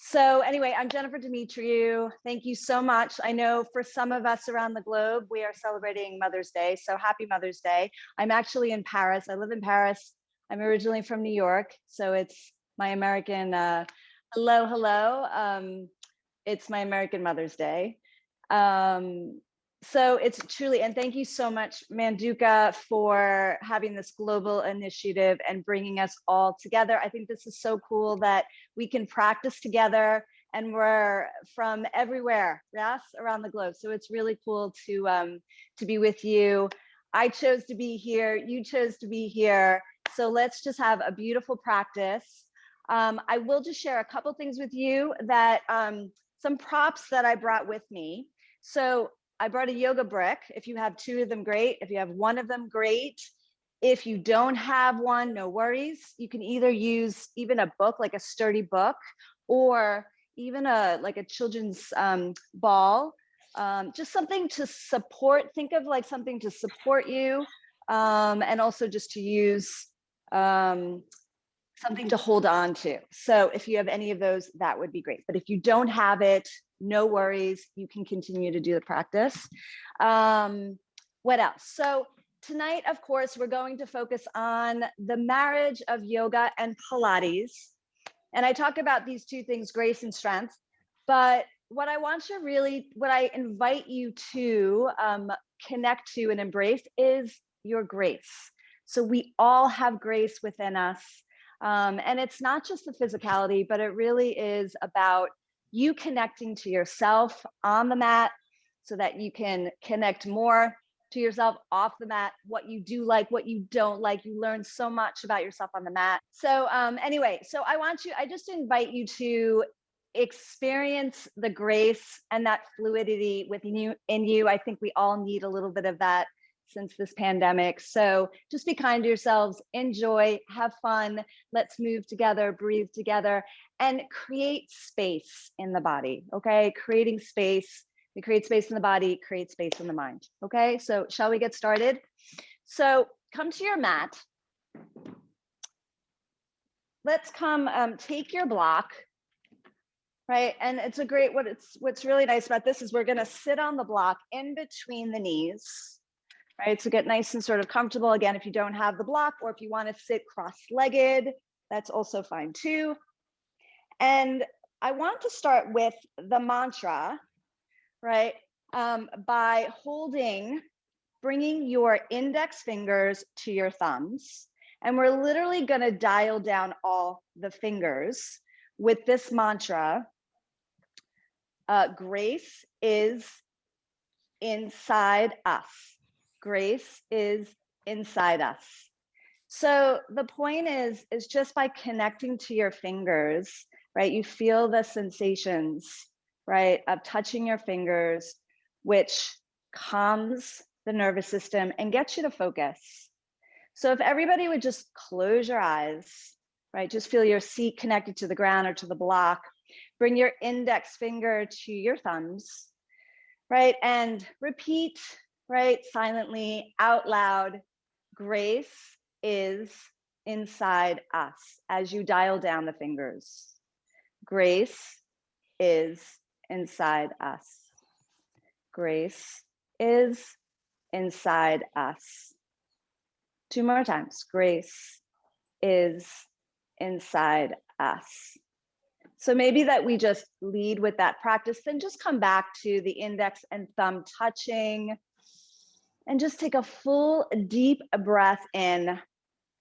So anyway, I'm Jennifer Dimitriou. Thank you so much. I know for some of us around the globe, we are celebrating Mother's Day. So happy Mother's Day. I'm actually in Paris. I live in Paris. I'm originally from New York. So it's my American, hello. It's my American Mother's Day. So it's truly, and thank you so much, Manduka, for having this global initiative and bringing us all together. I think this is so cool that we can practice together, and we're from everywhere, yes, around the globe. So it's really cool to be with you. I chose to be here. You chose to be here. So let's just have a beautiful practice. I will just share a couple things with you that some props that I brought with me. So I brought a yoga brick. If you have two of them, great. If you have one of them, great. If you don't have one, no worries. You can either use even a book, like a sturdy book, or even like a children's ball, just something to support. Think of like something to support you, and also just to use something to hold on to. So if you have any of those, that would be great. But if you don't have it, no worries, you can continue to do the practice. What else? So tonight, of course, we're going to focus on the marriage of yoga and Pilates. And I talk about these two things, grace and strength. But what I invite you to connect to and embrace is your grace. So we all have grace within us. And it's not just the physicality, but it really is about you connecting to yourself on the mat so that you can connect more to yourself off the mat, what you do like, what you don't like. You learn so much about yourself on the mat. So anyway, so I just invite you to experience the grace and that fluidity in you. I think we all need a little bit of that since this pandemic. So just be kind to yourselves, enjoy, have fun. Let's move together, breathe together, and create space in the body, okay? Creating space. We create space in the body, create space in the mind, okay? So shall we get started? So come to your mat. Let's come, take your block, right? And it's a great, what's really nice about this is we're gonna sit on the block in between the knees, right? So get nice and sort of comfortable. Again, if you don't have the block, or if you want to sit cross-legged, that's also fine too. And I want to start with the mantra, right? By bringing your index fingers to your thumbs. And we're literally going to dial down all the fingers with this mantra. Grace is inside us. Grace is inside us. So the point is just by connecting to your fingers, right? You feel the sensations, right, of touching your fingers, which calms the nervous system and gets you to focus. So if everybody would just close your eyes, right? Just feel your seat connected to the ground or to the block. Bring your index finger to your thumbs, right? And repeat, right, silently, out loud, grace is inside us as you dial down the fingers. Grace is inside us. Grace is inside us. Two more times. Grace is inside us. So maybe that we just lead with that practice, then just come back to the index and thumb touching and just take a full deep breath in.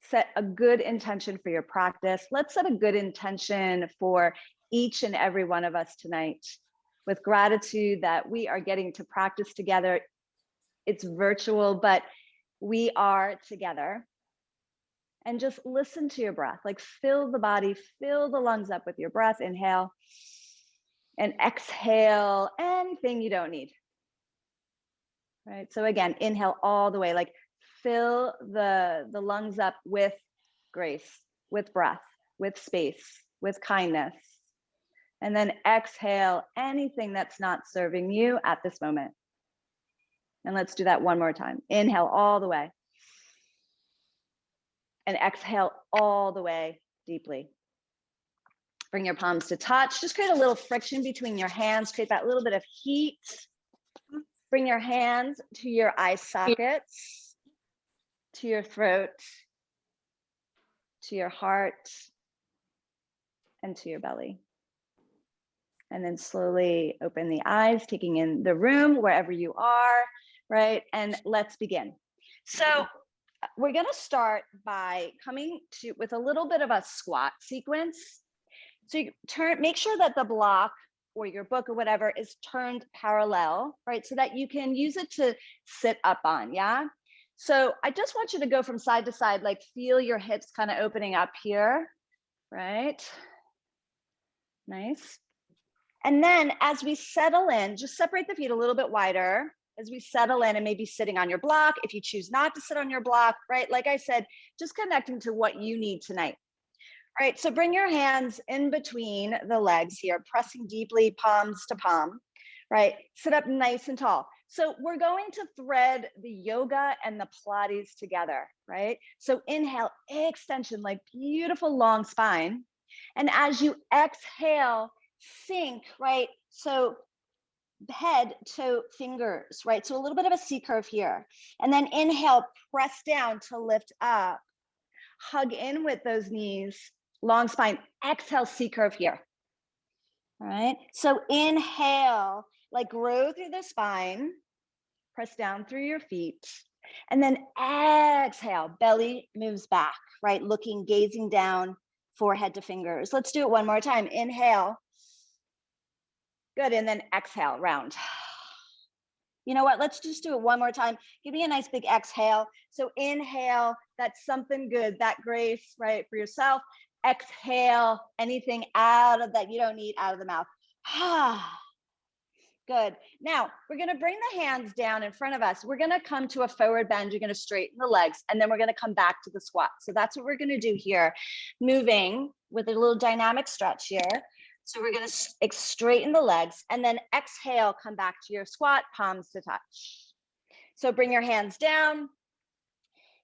Set a good intention for your practice. Let's set a good intention for each and every one of us tonight, with gratitude that we are getting to practice together. It's virtual, but we are together. And just listen to your breath, like fill the body, fill the lungs up with your breath. Inhale and exhale anything you don't need. Right, so again, inhale all the way, like fill the lungs up with grace, with breath, with space, with kindness. And then exhale anything that's not serving you at this moment. And let's do that one more time. Inhale all the way. And exhale all the way deeply. Bring your palms to touch. Just create a little friction between your hands. Create that little bit of heat. Bring your hands to your eye sockets, to your throat, to your heart, and to your belly. And then slowly open the eyes, taking in the room wherever you are, right? And let's begin. So we're gonna start by coming to with a little bit of a squat sequence. So you make sure that the block or your book or whatever is turned parallel, right? So that you can use it to sit up on, yeah? So I just want you to go from side to side, like feel your hips kind of opening up here, right? Nice. And then as we settle in, just separate the feet a little bit wider as we settle in and maybe sitting on your block. If you choose not to sit on your block, right? Like I said, just connecting to what you need tonight. All right, so bring your hands in between the legs here, pressing deeply, palms to palm, right? Sit up nice and tall. So we're going to thread the yoga and the Pilates together, right? So inhale, extension, like beautiful long spine. And as you exhale, sink, right? So head to fingers, right? So a little bit of a C curve here. And then inhale, press down to lift up. Hug in with those knees, long spine. Exhale, C curve here. All right. So inhale, like grow through the spine, press down through your feet. And then exhale, belly moves back, right? Looking, gazing down, forehead to fingers. Let's do it one more time. Inhale. Good. And then exhale, round. You know what? Let's just do it one more time. Give me a nice big exhale. So inhale, that's something good, that grace, right, for yourself. Exhale, anything out of that you don't need out of the mouth. Good. Now, we're going to bring the hands down in front of us. We're going to come to a forward bend. You're going to straighten the legs, and then we're going to come back to the squat. So that's what we're going to do here, moving with a little dynamic stretch here. So we're going to straighten the legs and then exhale, come back to your squat, palms to touch. So bring your hands down.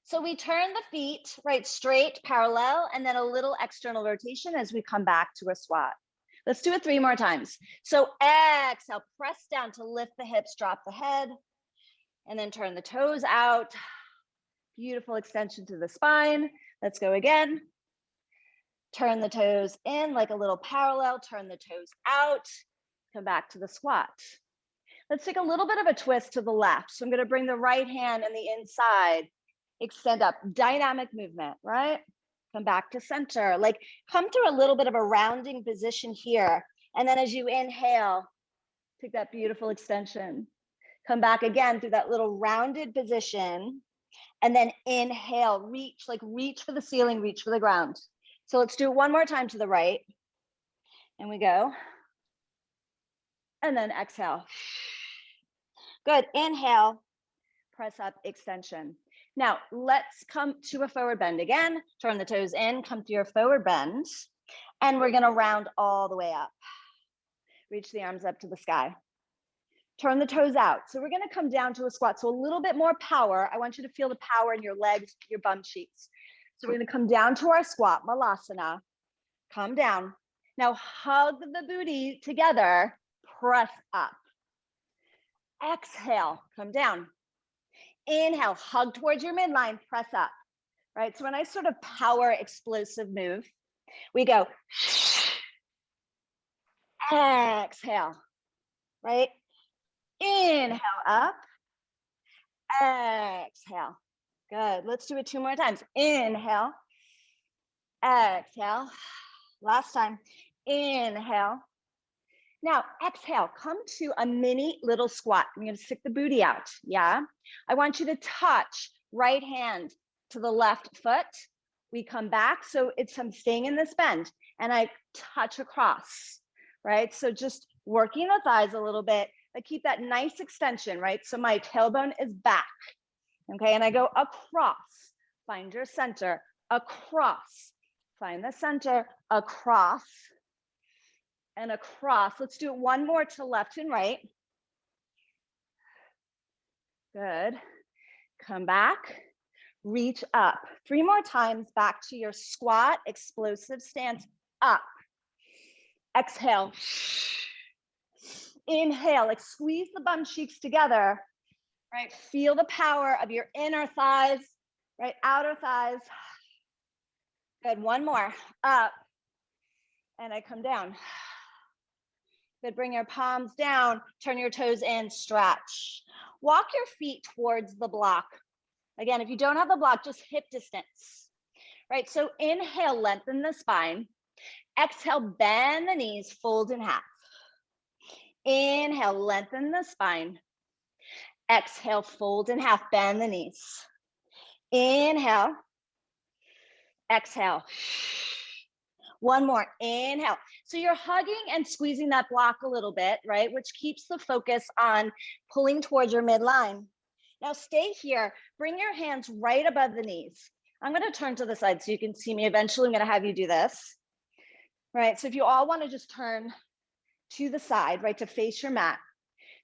So we turn the feet, right, straight, parallel, and then a little external rotation as we come back to a squat. Let's do it 3 more times. So exhale, press down to lift the hips, drop the head, and then turn the toes out. Beautiful extension to the spine. Let's go again. Turn the toes in like a little parallel, turn the toes out, come back to the squat. Let's take a little bit of a twist to the left. So I'm going to bring the right hand and the inside, extend up, dynamic movement, right? Come back to center, like come to a little bit of a rounding position here. And then as you inhale, take that beautiful extension. Come back again through that little rounded position. And then inhale, reach, like reach for the ceiling, reach for the ground. So let's do it one more time to the right. And we go. And then exhale. Good. Inhale, press up, extension. Now let's come to a forward bend again. Turn the toes in, come to your forward bend. And we're going to round all the way up. Reach the arms up to the sky. Turn the toes out. So we're going to come down to a squat. So a little bit more power. I want you to feel the power in your legs, your bum cheeks. So we're going to come down to our squat, malasana. Come down. Now hug the booty together, press up. Exhale, come down. Inhale, hug towards your midline, press up. Right? So when I sort of power explosive move, we go exhale, right? Inhale up, exhale. Good. Let's do it 2 more times. Inhale, exhale. Last time. Inhale. Now exhale, come to a mini little squat. I'm going to stick the booty out. Yeah. I want you to touch right hand to the left foot. We come back. So I'm staying in this bend and I touch across, right? So just working the thighs a little bit, but keep that nice extension, right? So my tailbone is back. Okay. And I go across, find your center, across, find the center, across, and across. Let's do it one more to left and right. Good. Come back, reach up. 3 more times back to your squat, explosive stance, up. Exhale. Inhale, like squeeze the bum cheeks together, right? Feel the power of your inner thighs, right? Outer thighs. Good, one more. Up, and I come down. Good, bring your palms down, turn your toes in, stretch. Walk your feet towards the block. Again, if you don't have the block, just hip distance, right? So inhale, lengthen the spine. Exhale, bend the knees, fold in half. Inhale, lengthen the spine. Exhale, fold in half, bend the knees. Inhale, exhale. One more, inhale. So you're hugging and squeezing that block a little bit, right? Which keeps the focus on pulling towards your midline. Now stay here, bring your hands right above the knees. I'm gonna turn to the side so you can see me. Eventually I'm gonna have you do this, right? So if you all wanna just turn to the side, right, to face your mat.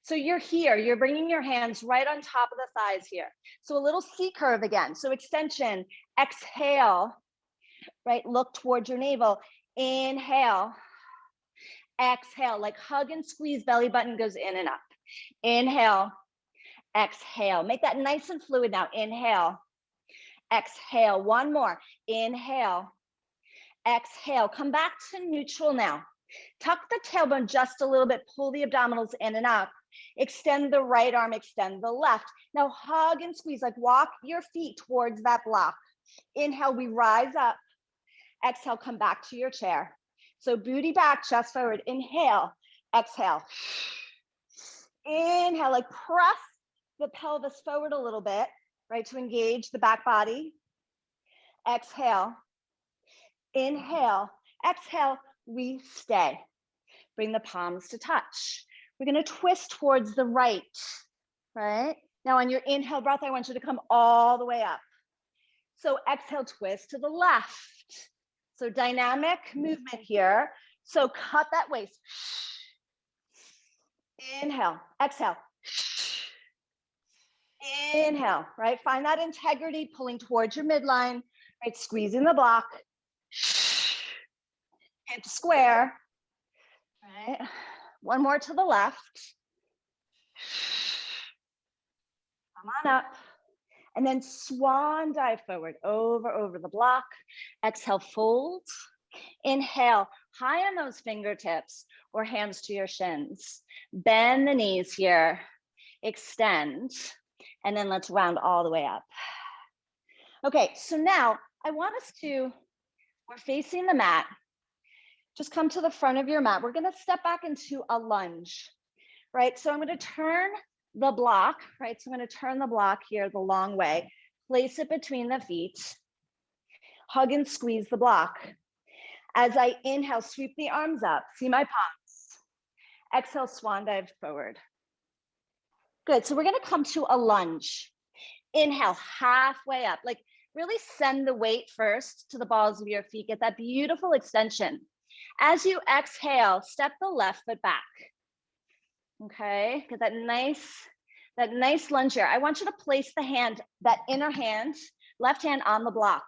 So you're here, you're bringing your hands right on top of the thighs here. So a little C curve again. So extension, exhale, right? Look towards your navel. Inhale, exhale, like hug and squeeze, belly button goes in and up. Inhale, exhale. Make that nice and fluid now. Inhale, exhale. One more. Inhale, exhale. Come back to neutral now. Tuck the tailbone just a little bit. Pull the abdominals in and up. Extend the right arm, extend the left. Now hug and squeeze, like walk your feet towards that block. Inhale, we rise up. Exhale, come back to your chair. So booty back, chest forward. Inhale, exhale. Inhale, like press the pelvis forward a little bit, right, to engage the back body. Exhale. Inhale, exhale, we stay. Bring the palms to touch. We're gonna twist towards the right, right? Now on your inhale breath, I want you to come all the way up. So exhale, twist to the left. So dynamic movement here. So cut that waist. Inhale, exhale. Inhale, right? Find that integrity, pulling towards your midline, right? Squeezing the block. Hip square, right? One more to the left. Come on up. And then swan dive forward, over the block. Exhale, fold. Inhale, high on those fingertips or hands to your shins. Bend the knees here, extend, and then let's round all the way up. Okay, so now I want us to, we're facing the mat. Just come to the front of your mat. We're gonna step back into a lunge, right? So I'm gonna turn the block, right? So I'm gonna turn the block here the long way, place it between the feet, hug and squeeze the block. As I inhale, sweep the arms up, see my palms. Exhale, swan dive forward. Good, so we're gonna come to a lunge. Inhale, halfway up, like really send the weight first to the balls of your feet, get that beautiful extension. As you exhale, step the left foot back. Okay, get that nice lunge here. I want you to place the hand, that inner hand, left hand on the block.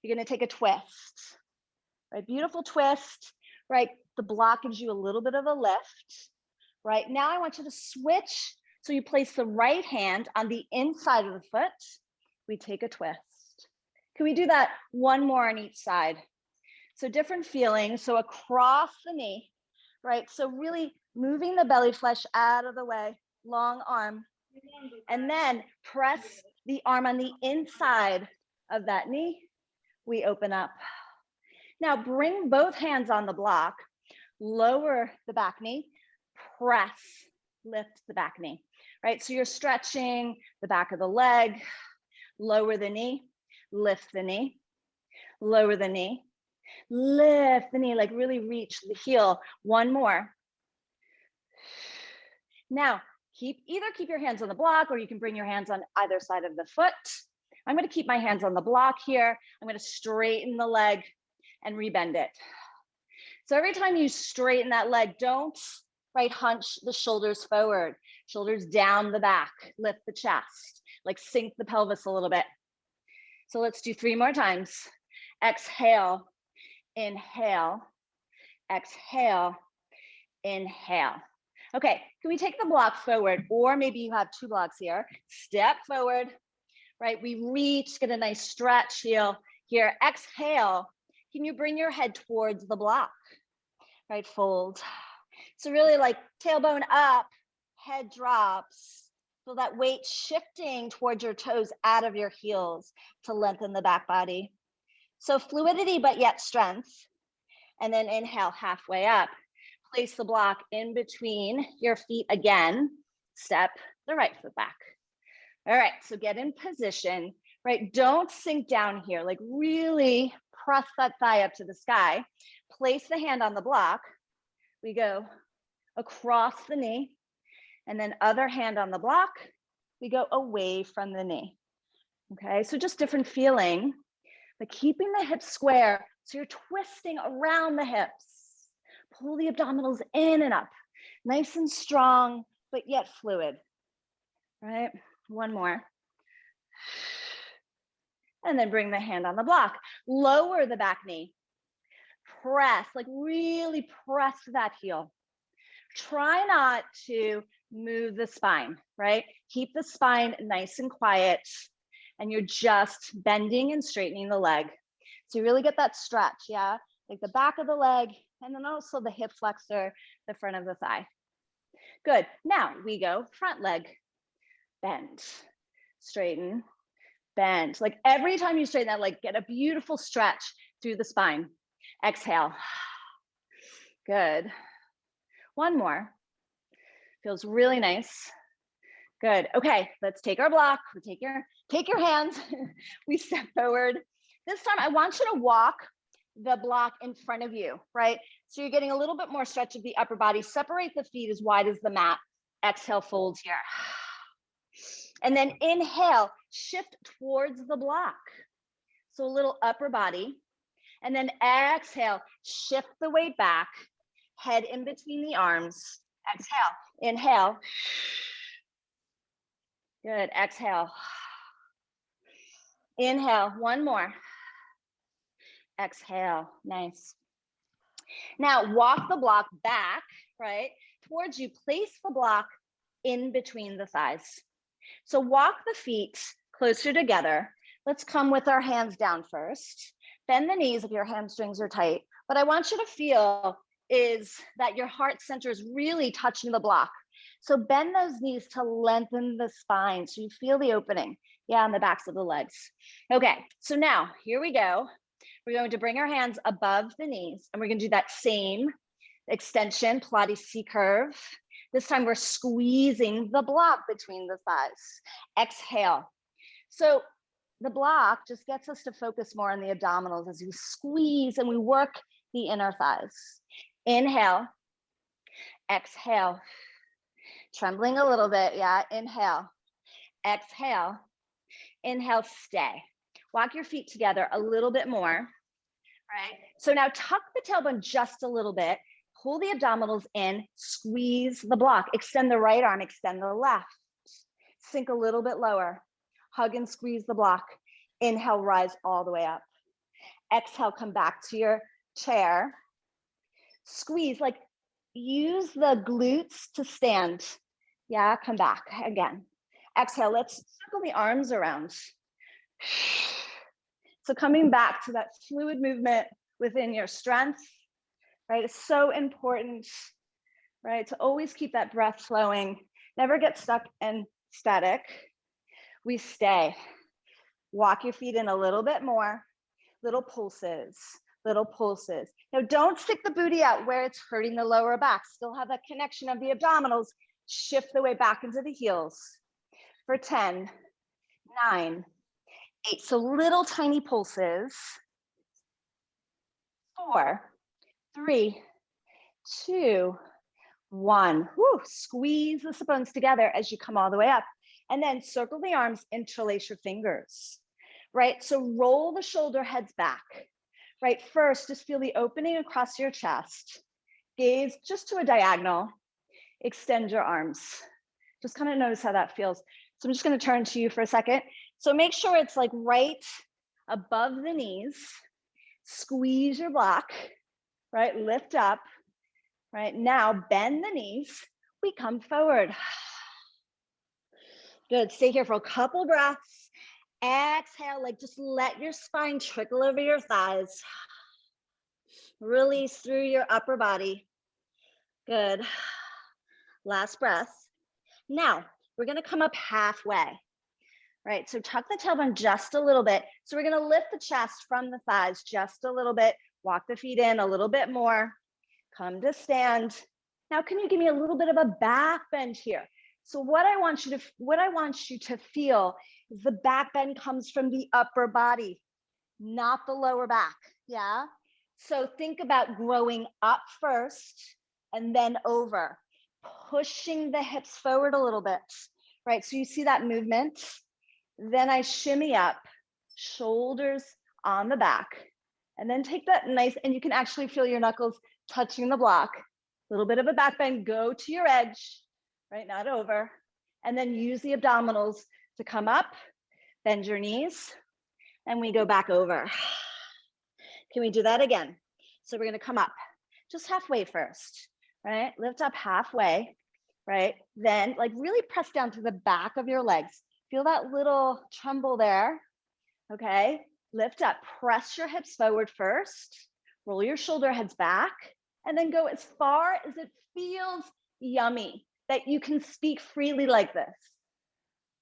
You're gonna take a twist, right? Beautiful twist, right? The block gives you a little bit of a lift, right? Now I want you to switch. So you place the right hand on the inside of the foot. We take a twist. Can we do that one more on each side? So different feelings. So across the knee, right? So really moving the belly flesh out of the way, long arm. And then press the arm on the inside of that knee. We open up. Now bring both hands on the block, lower the back knee, press, lift the back knee, right? So you're stretching the back of the leg, lower the knee, lift the knee, lower the knee, lift the knee, like really reach the heel. One more. Now, either keep your hands on the block or you can bring your hands on either side of the foot. I'm gonna keep my hands on the block here. I'm gonna straighten the leg and rebend it. So every time you straighten that leg, don't, right, hunch the shoulders forward, shoulders down the back, lift the chest, like sink the pelvis a little bit. So let's do 3 more times. Exhale, inhale, exhale, inhale. Okay, can we take the block forward, or maybe you have two blocks here. Step forward, right? We reach, get a nice stretch here. Exhale, can you bring your head towards the block, right? Fold. So really like tailbone up, head drops. Feel that weight shifting towards your toes out of your heels to lengthen the back body. So fluidity, but yet strength. And then inhale, halfway up. Place the block in between your feet again. Step the right foot back. All right, so get in position, right? Don't sink down here. Like really press that thigh up to the sky. Place the hand on the block. We go across the knee, and then other hand on the block. We go away from the knee. Okay, so just different feeling, but keeping the hips square. So you're twisting around the hips. Pull the abdominals in and up. Nice and strong, but yet fluid. All right, one more. And then bring the hand on the block. Lower the back knee. Press, like really press that heel. Try not to move the spine, right? Keep the spine nice and quiet, and you're just bending and straightening the leg. So you really get that stretch, yeah? Like the back of the leg, and then also the hip flexor, the front of the thigh. Good, now we go front leg. Bend, straighten, bend. Like every time you straighten that leg, get a beautiful stretch through the spine. Exhale, good. One more. Feels really nice. Good. Okay, let's take our block. We take your hands. We step forward. This time I want you to walk the block in front of you, right? So you're getting a little bit more stretch of the upper body. Separate the feet as wide as the mat. Exhale, fold here. And then inhale, shift towards the block. So a little upper body. And then exhale, shift the weight back. Head in between the arms. Exhale, inhale. Good, exhale. Inhale, one more. Exhale, nice. Now walk the block back, right, towards you. Place the block in between the thighs. So walk the feet closer together. Let's come with our hands down first. Bend the knees if your hamstrings are tight. What I want you to feel is that your heart center is really touching the block. So bend those knees to lengthen the spine so you feel the opening, yeah, on the backs of the legs. Okay, so now here we go. We're going to bring our hands above the knees, and we're going to do that same extension, Pilates C curve. This time we're squeezing the block between the thighs. Exhale. So the block just gets us to focus more on the abdominals as we squeeze and we work the inner thighs. Inhale, exhale, trembling a little bit, yeah, inhale, exhale, inhale, stay. Walk your feet together a little bit more, right? So now tuck the tailbone just a little bit, pull the abdominals in, squeeze the block, extend the right arm, extend the left, sink a little bit lower, hug and squeeze the block, inhale, rise all the way up. Exhale, come back to your chair. Squeeze, like use the glutes to stand. Yeah, come back again. Exhale, let's circle the arms around. So coming back to that fluid movement within your strength, right? It's so important, right? To always keep that breath flowing, never get stuck and static. We stay. Walk your feet in a little bit more, little pulses. Little pulses. Now don't stick the booty out where it's hurting the lower back. Still have that connection of the abdominals. Shift the weight back into the heels for 10, 9, 8. So little tiny pulses. 4, 3, 2, 1. Woo. Squeeze the bones together as you come all the way up. And then circle the arms, interlace your fingers, right? So roll the shoulder heads back. Right, first, just feel the opening across your chest. Gaze just to a diagonal. Extend your arms. Just kind of notice how that feels. So I'm just going to turn to you for a second. So make sure it's like right above the knees. Squeeze your block, right? Lift up, right? Now bend the knees. We come forward. Good, stay here for a couple breaths. Exhale, like just let your spine trickle over your thighs. Release through your upper body. Good. Last breath. Now, we're gonna come up halfway, right? So tuck the tailbone just a little bit. So we're gonna lift the chest from the thighs just a little bit. Walk the feet in a little bit more. Come to stand. Now, can you give me a little bit of a back bend here? So what I want you to feel is the back bend comes from the upper body, not the lower back, yeah? So think about growing up first and then over, pushing the hips forward a little bit, right? So you see that movement. Then I shimmy up, shoulders on the back, and then take that nice, and you can actually feel your knuckles touching the block. A little bit of a back bend, go to your edge, right? Not over. And then use the abdominals to come up, bend your knees, and we go back over. Can we do that again? So we're gonna come up just halfway first, right? Lift up halfway, right? Then like really press down to the back of your legs. Feel that little tremble there, okay? Lift up, press your hips forward first, roll your shoulder heads back, and then go as far as it feels yummy, that you can speak freely like this,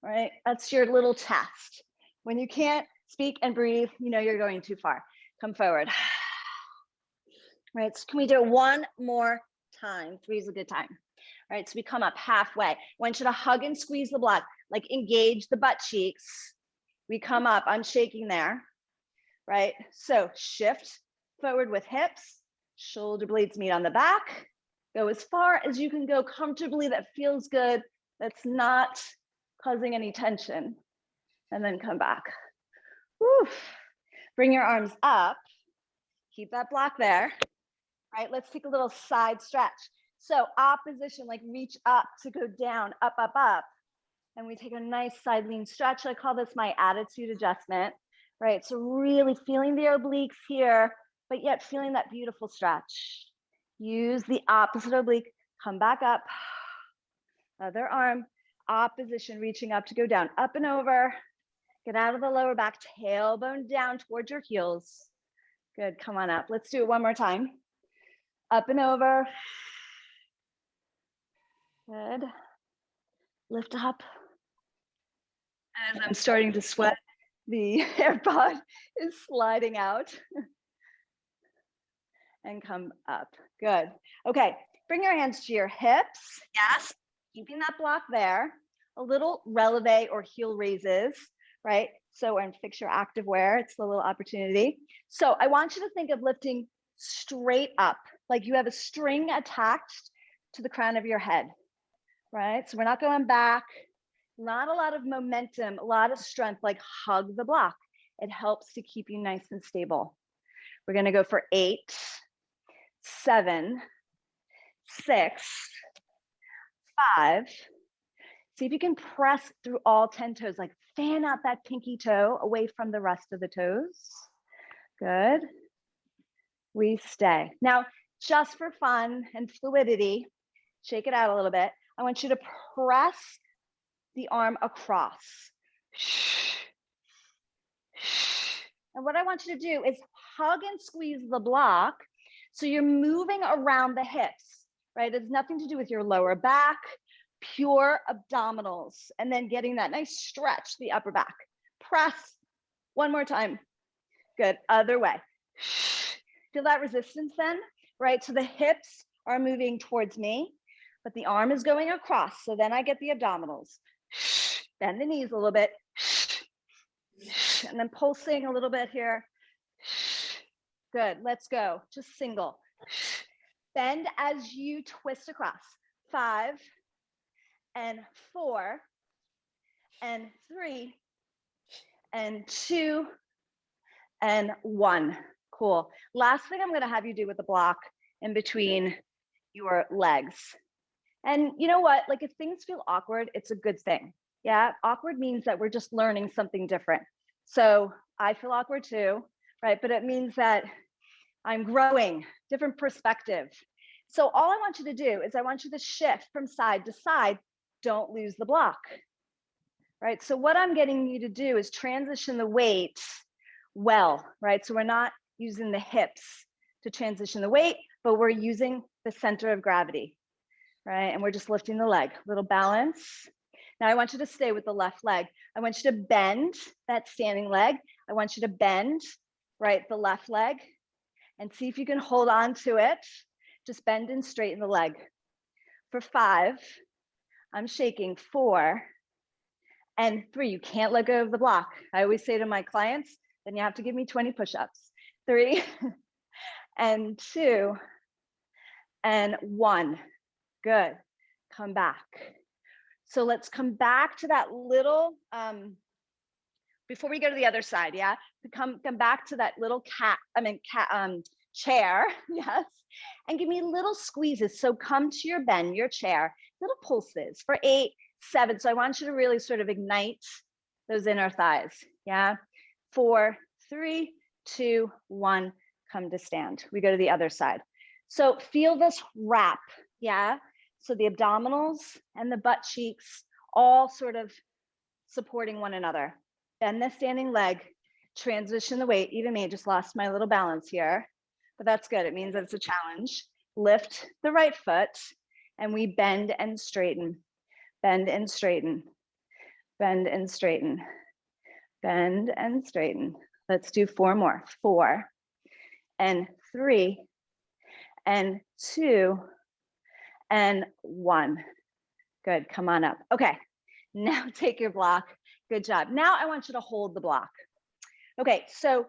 right? That's your little test. When you can't speak and breathe, you know you're going too far. Come forward. Right, so can we do it one more time? 3 is a good time. All right, so we come up halfway. I want you to hug and squeeze the block, like engage the butt cheeks. We come up, I'm shaking there, right? So shift forward with hips, shoulder blades meet on the back. Go as far as you can go comfortably, that feels good, that's not causing any tension. And then come back. Woo. Bring your arms up, keep that block there. Right, let's take a little side stretch. So opposition, like reach up to go down, up, up, up. And we take a nice side lean stretch. I call this my attitude adjustment, right? So really feeling the obliques here, but yet feeling that beautiful stretch. Use the opposite oblique, come back up. Other arm, opposition, reaching up to go down, up and over. Get out of the lower back, tailbone down towards your heels. Good, come on up. Let's do it one more time. Up and over. Good. Lift up. As I'm starting to sweat, the AirPod is sliding out. And come up. Good. Okay, bring your hands to your hips. Yes, keeping that block there. A little releve or heel raises, right? So, and fix your active wear. It's a little opportunity. So I want you to think of lifting straight up, like you have a string attached to the crown of your head, right? So we're not going back, not a lot of momentum, a lot of strength, like hug the block. It helps to keep you nice and stable. We're gonna go for 8, 7, 6, 5. See if you can press through all 10 toes, like fan out that pinky toe away from the rest of the toes. Good. We stay. Now, just for fun and fluidity, shake it out a little bit. I want you to press the arm across. And what I want you to do is hug and squeeze the block. So you're moving around the hips, right? It's nothing to do with your lower back, pure abdominals, and then getting that nice stretch, the upper back. Press one more time. Good, other way. Feel that resistance then, right? So the hips are moving towards me, but the arm is going across. So then I get the abdominals. Bend the knees a little bit. And then pulsing a little bit here. Good, let's go. Just single. Bend as you twist across. 5 and 4 and 3 and 2 and 1. Cool. Last thing I'm going to have you do with the block in between your legs. And you know what? Like if things feel awkward, it's a good thing. Yeah, awkward means that we're just learning something different. So I feel awkward too, right? But it means that I'm growing, different perspective. So all I want you to do is I want you to shift from side to side. Don't lose the block, right? So what I'm getting you to do is transition the weight well, right? So we're not using the hips to transition the weight, but we're using the center of gravity, right? And we're just lifting the leg, little balance. Now I want you to stay with the left leg. I want you to bend that standing leg. I want you to bend, right, the left leg, and see if you can hold on to it. Just bend and straighten the leg. For 5, I'm shaking. 4 and 3. You can't let go of the block. I always say to my clients, then you have to give me 20 push-ups. 3 and 2 and 1. Good. Come back. So let's come back to that little, before we go to the other side, yeah? Come back to that little chair, yes? And give me little squeezes. So come to your bend, your chair, little pulses for 8, 7. So I want you to really sort of ignite those inner thighs, yeah? 4, 3, 2, 1, come to stand. We go to the other side. So feel this wrap, yeah? So the abdominals and the butt cheeks all sort of supporting one another. Bend the standing leg, transition the weight. Even me, just lost my little balance here, but that's good. It means it's a challenge. Lift the right foot and we bend and straighten, bend and straighten, bend and straighten, bend and straighten. Let's do 4 more. 4 and 3 and 2 and 1. Good, come on up. Okay, now take your block. Good job. Now I want you to hold the block. Okay, so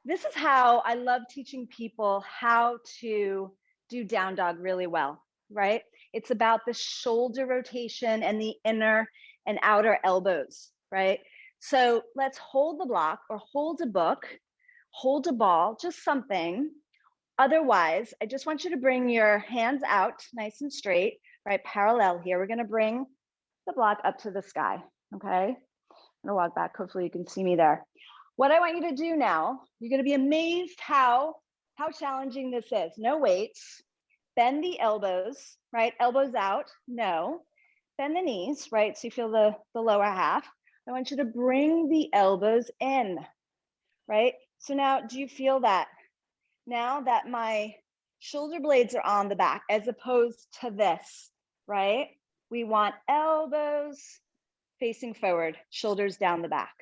this is how I love teaching people how to do down dog really well, right? It's about the shoulder rotation and the inner and outer elbows, right? So let's hold the block or hold a book, hold a ball, just something. Otherwise, I just want you to bring your hands out nice and straight, right? Parallel here. We're going to bring the block up to the sky, okay? I'm gonna walk back. Hopefully you can see me there. What I want you to do now, you're gonna be amazed how challenging this is. No weights. Bend the elbows, right? Elbows out, no. Bend the knees, right? So you feel the lower half. I want you to bring the elbows in, right? So now, do you feel that? Now that my shoulder blades are on the back as opposed to this, right? We want elbows facing forward, shoulders down the back,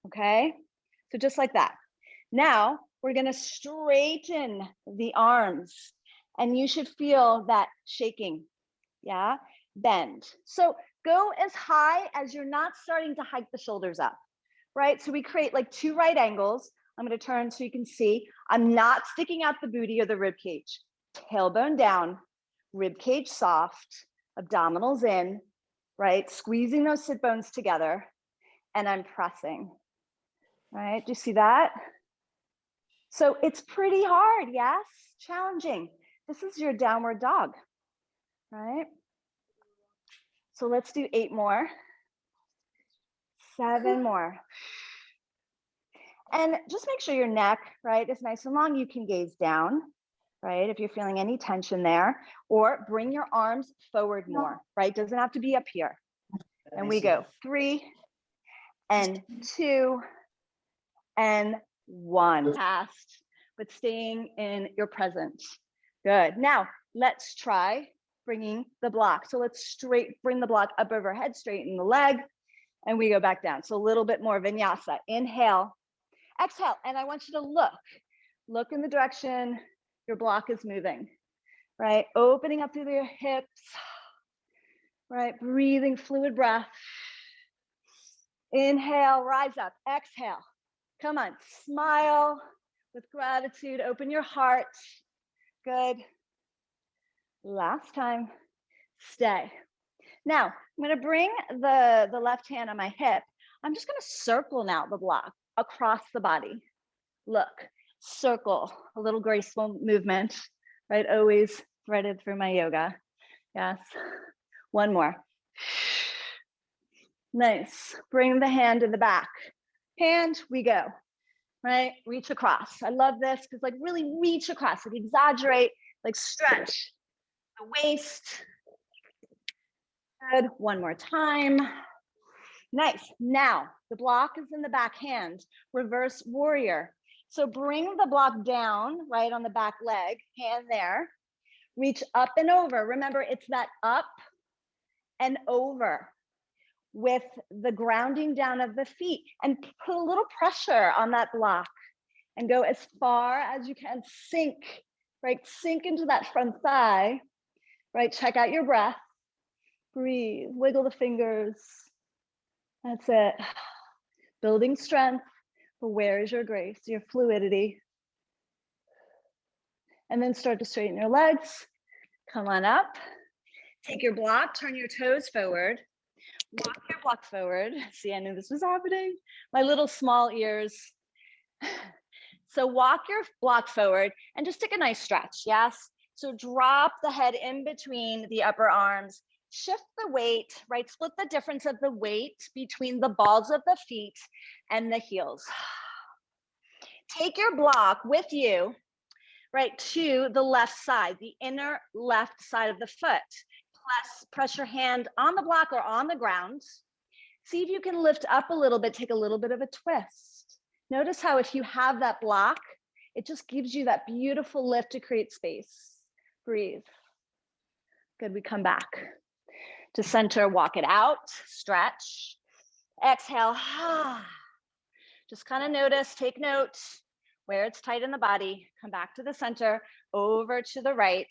okay? So just like that. Now we're gonna straighten the arms and you should feel that shaking, yeah? Bend. So go as high as you're not starting to hike the shoulders up, right? So we create like 2 right angles. I'm gonna turn so you can see. I'm not sticking out the booty or the rib cage. Tailbone down, rib cage soft, abdominals in, right? Squeezing those sit bones together, and I'm pressing, right? Do you see that? So it's pretty hard, yes? Challenging. This is your downward dog, right? So let's do 8 more, 7 more. And just make sure your neck, right, is nice and long. You can gaze down, right, if you're feeling any tension there, or bring your arms forward more, right? Doesn't have to be up here. And we go 3 and 2 and 1. Past, but staying in your present. Good. Now let's try bringing the block. So let's bring the block up overhead, straighten the leg, and we go back down. So a little bit more vinyasa. Inhale, exhale, and I want you to look in the direction your block is moving, right? Opening up through your hips, right? Breathing fluid breath. Inhale, rise up, exhale. Come on, smile with gratitude, open your heart. Good. Last time, stay. Now, I'm gonna bring the left hand on my hip. I'm just gonna circle now the block across the body. Look, circle, a little graceful movement, right? Always threaded through my yoga. Yes. 1 more. Nice. Bring the hand in the back. Hand, we go. right? Reach across. I love this because like really reach across, like exaggerate, like stretch the waist. Good, one more time. Nice. Now, the block is in the back hand, reverse warrior. So bring the block down, right, on the back leg, hand there. Reach up and over. Remember, it's that up and over with the grounding down of the feet, and put a little pressure on that block and go as far as you can. Sink, right? Sink into that front thigh, right? Check out your breath. Breathe, wiggle the fingers. That's it. Building strength, but where is your grace, your fluidity? And then start to straighten your legs. Come on up. Take your block, turn your toes forward. Walk your block forward. See, I knew this was happening. My little small ears. So walk your block forward and just take a nice stretch, yes? So drop the head in between the upper arms. Shift the weight, right? Split the difference of the weight between the balls of the feet and the heels. Take your block with you, right, to the left side, the inner left side of the foot. Press your hand on the block or on the ground. See if you can lift up a little bit, take a little bit of a twist. Notice how if you have that block, it just gives you that beautiful lift to create space. Breathe. Good, we come back to center, walk it out, stretch. Exhale. Just kind of notice, take note where it's tight in the body. Come back to the center, over to the right.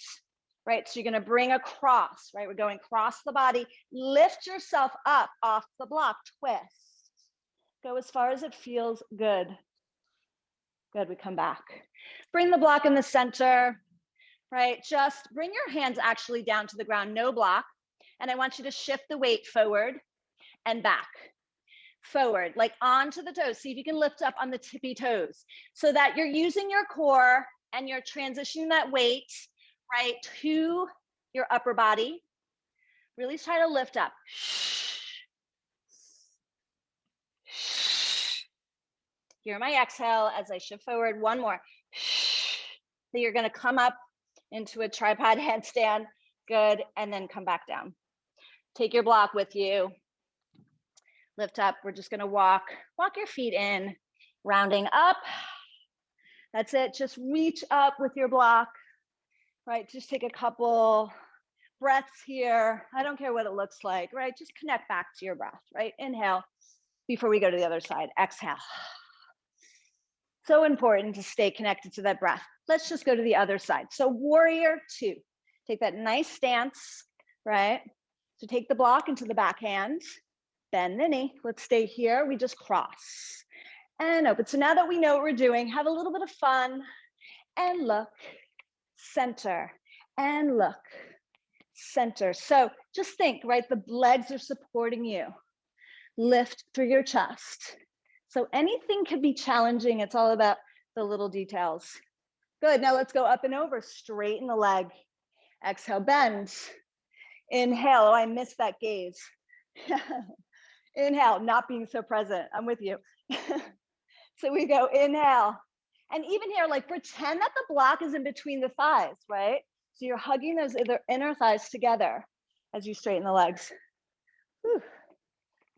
Right, so you're gonna bring across, right? We're going across the body. Lift yourself up off the block, twist. Go as far as it feels good. Good, we come back. Bring the block in the center, right? Just bring your hands actually down to the ground, no block. And I want you to shift the weight forward and back. Forward, like onto the toes. See if you can lift up on the tippy toes so that you're using your core and you're transitioning that weight, right, to your upper body. Really try to lift up. Hear my exhale as I shift forward. One more. So you're going to come up into a tripod headstand. Good. And then come back down. Take your block with you. Lift up. We're just going to walk your feet in, rounding up. That's it. Just reach up with your block. Right, just take a couple breaths here. I don't care what it looks like, right? Just connect back to your breath, right? Inhale before we go to the other side. Exhale. So important to stay connected to that breath. Let's just go to the other side. So warrior two. Take that nice stance, right? So take the block into the back hand. Bend the knee. Let's stay here. We just cross and open. So now that we know what we're doing, have a little bit of fun and look. Center and look, center. So just think, right? The legs are supporting you. Lift through your chest. So anything could be challenging. It's all about the little details. Good. Now let's go up and over. Straighten the leg. Exhale, bend. Inhale. Oh, I missed that gaze. Inhale, not being so present. I'm with you. So we go inhale. And even here, like pretend that the block is in between the thighs, right? So you're hugging those inner thighs together as you straighten the legs. Whew.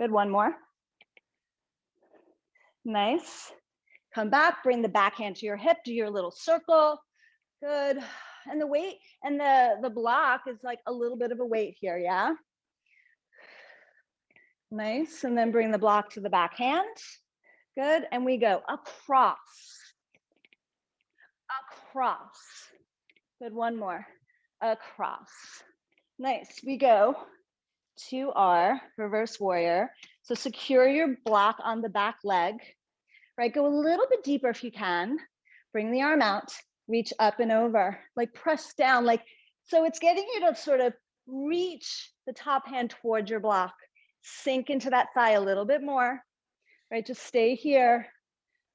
Good, one more. Nice. Come back, bring the back hand to your hip, do your little circle. Good. And the weight and the block is like a little bit of a weight here, yeah? Nice, and then bring the block to the back hand. Good, and we go across. Across. Good, one more. Across. Nice, we go to our reverse warrior. So secure your block on the back leg, right? Go a little bit deeper if you can. Bring the arm out, reach up and over, like press down, like, so it's getting you to sort of reach the top hand towards your block. Sink into that thigh a little bit more, right? Just stay here,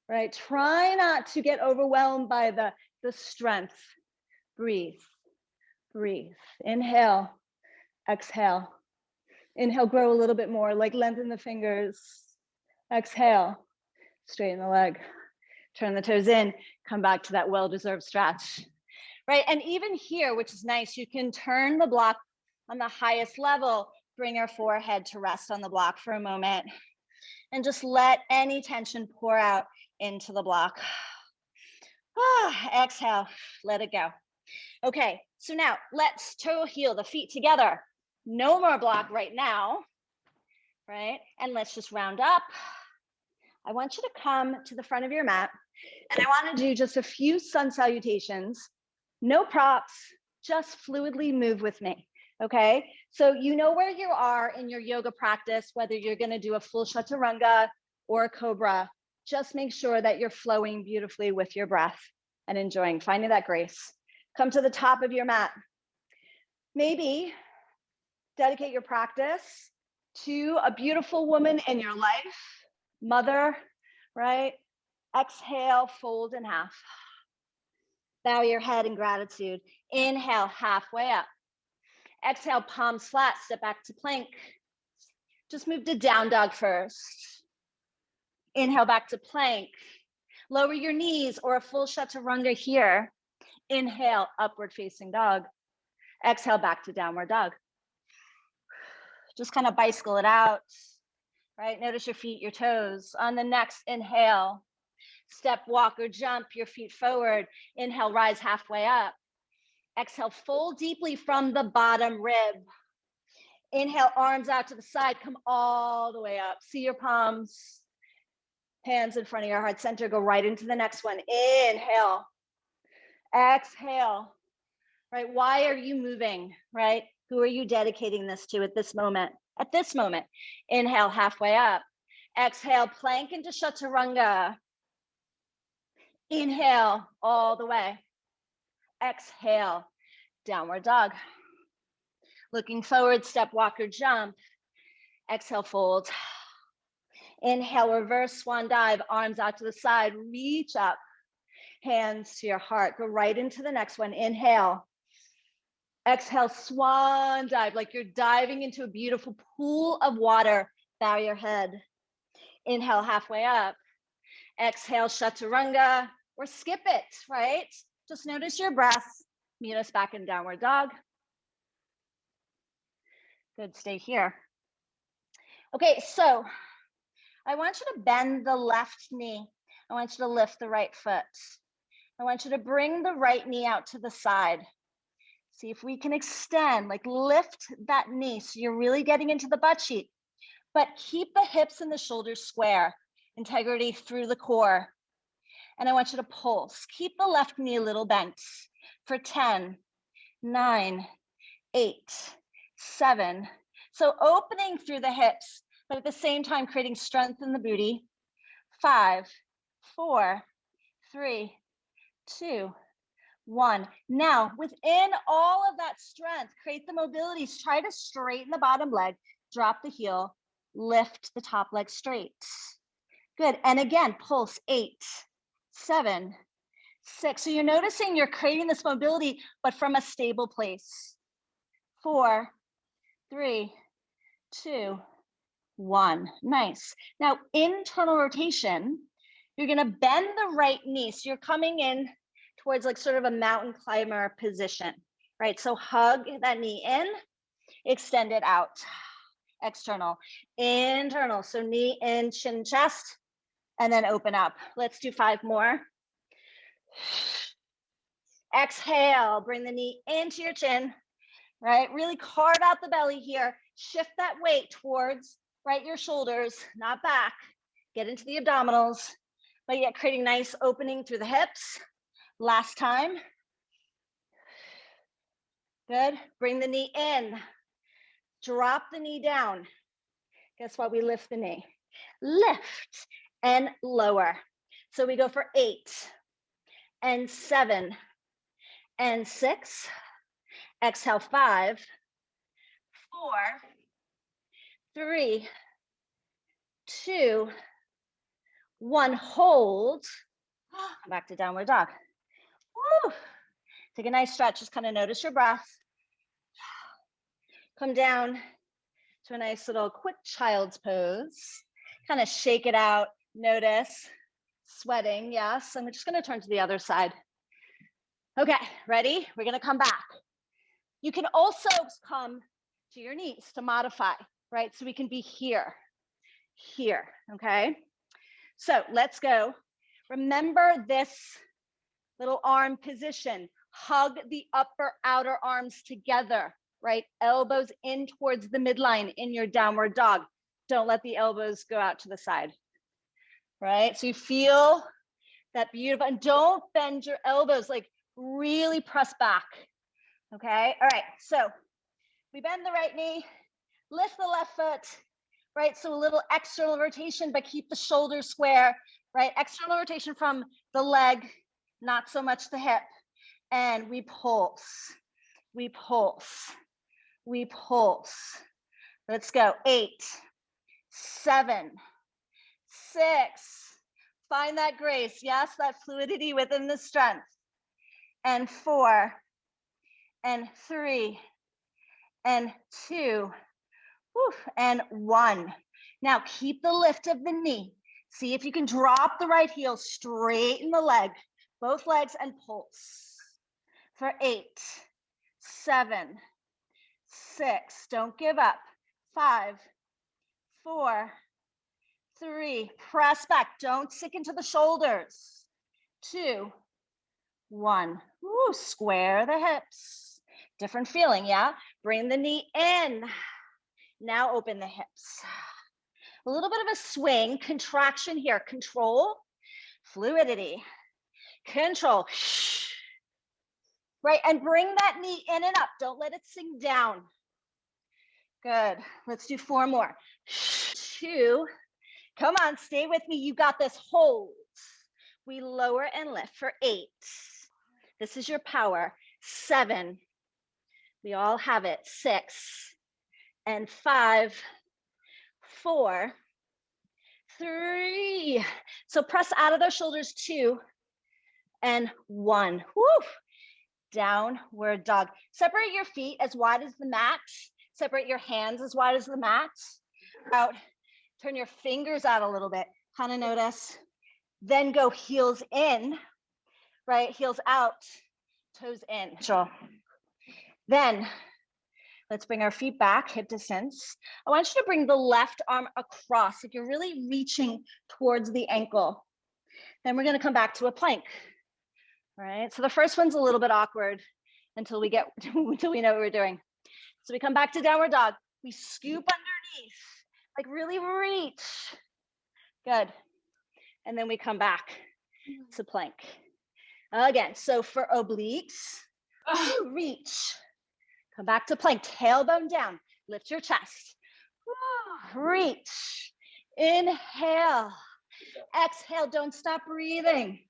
right? Try not to get overwhelmed by the strength. Breathe, breathe. Inhale, exhale. Inhale, grow a little bit more, like lengthen the fingers. Exhale, straighten the leg. Turn the toes in, come back to that well-deserved stretch, right? And even here, which is nice, you can turn the block on the highest level, bring your forehead to rest on the block for a moment, and just let any tension pour out into the block. Exhale, let it go. Okay, so now let's toe heel the feet together. No more block right now, right? And let's just round up. I want you to come to the front of your mat, and I want to do just a few sun salutations. No props, just fluidly move with me, okay? So you know where you are in your yoga practice, whether you're going to do a full chaturanga or a cobra. Just make sure that you're flowing beautifully with your breath and enjoying, finding that grace. Come to the top of your mat. Maybe dedicate your practice to a beautiful woman in your life, mother, right? Exhale, fold in half. Bow your head in gratitude. Inhale, halfway up. Exhale, palms flat, step back to plank. Just move to down dog first. Inhale, back to plank. Lower your knees or a full chaturanga here. Inhale, upward facing dog. Exhale, back to downward dog. Just kind of bicycle it out, right? Notice your feet, your toes. On the next inhale, step, walk, or jump your feet forward. Inhale, rise halfway up. Exhale, fold deeply from the bottom rib. Inhale, arms out to the side, come all the way up. See your palms, hands in front of your heart center, go right into the next one. Inhale, exhale, right? Why are you moving, right? Who are you dedicating this to at this moment? At this moment, inhale, halfway up. Exhale, plank into chaturanga. Inhale, all the way. Exhale, downward dog. Looking forward, step, walk, or jump. Exhale, fold. Inhale, reverse swan dive, arms out to the side, reach up, hands to your heart. Go right into the next one. Inhale. Exhale, swan dive, like you're diving into a beautiful pool of water. Bow your head. Inhale, halfway up. Exhale, chaturanga, or skip it, right? Just notice your breath. Meet us back in downward dog. Good, stay here. Okay, so I want you to bend the left knee. I want you to lift the right foot. I want you to bring the right knee out to the side. See if we can extend, like lift that knee so you're really getting into the butt cheek, but keep the hips and the shoulders square, integrity through the core. And I want you to pulse. Keep the left knee a little bent for 10, 9, 8, 7. So opening through the hips, but at the same time creating strength in the booty. 5, 4, 3, 2, 1. Now, within all of that strength, create the mobilities. Try to straighten the bottom leg, drop the heel, lift the top leg straight. Good. And again, pulse 8, 7, 6. So you're noticing you're creating this mobility, but from a stable place. 4, 3, 2, 1. Nice. Now, internal rotation, you're going to bend the right knee. So you're coming in towards like sort of a mountain climber position, right? So hug that knee in, extend it out. External, internal. So knee in, chin, chest, and then open up. Let's do 5 more. Exhale, bring the knee into your chin, right? Really carve out the belly here. Shift that weight towards, right, your shoulders, not back. Get into the abdominals, but yet creating nice opening through the hips. Last time. Good. Bring the knee in. Drop the knee down. Guess what? We lift the knee. Lift and lower. So we go for 8 and 7 and 6. Exhale, 5, 4, 3, 2, 1. Hold. Back to downward dog. Woo. Take a nice stretch. Just kind of notice your breath. Come down to a nice little quick child's pose. Kind of shake it out. Notice. Sweating, yes. I'm just gonna turn to the other side. Okay, ready? We're gonna come back. You can also come to your knees to modify, right? So we can be here, okay? So let's go. Remember this little arm position. Hug the upper outer arms together, right? Elbows in towards the midline in your downward dog. Don't let the elbows go out to the side, right? So you feel that beautiful, and don't bend your elbows, like really press back, okay? All right, so we bend the right knee, lift the left foot, right? So a little external rotation, but keep the shoulders square, right? External rotation from the leg, not so much the hip. And we pulse, we pulse, we pulse. Let's go. 8, 7, 6. Find that grace. Yes, that fluidity within the strength. And 4, and 3, and 2, and 1. Now keep the lift of the knee. See if you can drop the right heel, straighten the leg, both legs, and pulse. For 8, 7, 6, don't give up. 5, 4, 3, press back, don't sink into the shoulders. 2, 1, square the hips. Different feeling, yeah? Bring the knee in. Now open the hips. A little bit of a swing, contraction here. Control, fluidity, control. Right, and bring that knee in and up. Don't let it sink down. Good, let's do 4 more. 2, come on, stay with me. You got this, hold. We lower and lift for 8. This is your power. 7, we all have it. 6, and 5, 4, 3. So press out of those shoulders. 2, and 1. Woo. Downward dog. Separate your feet as wide as the mat. Separate your hands as wide as the mat. Out. Turn your fingers out a little bit. Kind of notice. Then go heels in, right? Heels out, toes in. Then let's bring our feet back, hip distance. I want you to bring the left arm across, like you're really reaching towards the ankle. Then we're going to come back to a plank. All right, so the first one's a little bit awkward until we know what we're doing. So we come back to downward dog. We scoop underneath, like really reach. Good. And then we come back to plank. Again, so for obliques, reach. Come back to plank, tailbone down. Lift your chest. Reach. Inhale. Exhale, don't stop breathing.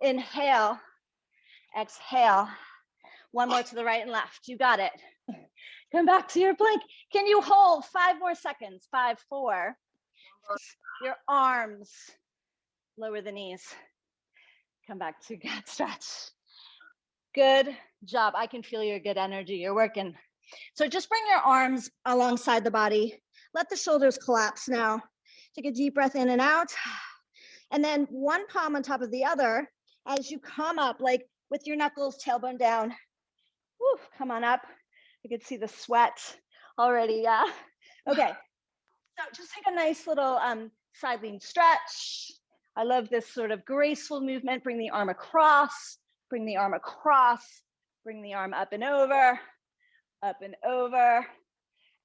Inhale. Exhale. One more to the right and left. You got it. Come back to your plank. Can you hold 5 more seconds? 5, 4. Your arms. Lower the knees. Come back to God stretch. Good job. I can feel your good energy. You're working. So just bring your arms alongside the body. Let the shoulders collapse now. Take a deep breath in and out. And then one palm on top of the other as you come up, like with your knuckles, tailbone down. Woo, come on up. You can see the sweat already, yeah? Okay, so just take a nice little side lean stretch. I love this sort of graceful movement. Bring the arm across, bring the arm across, bring the arm up and over,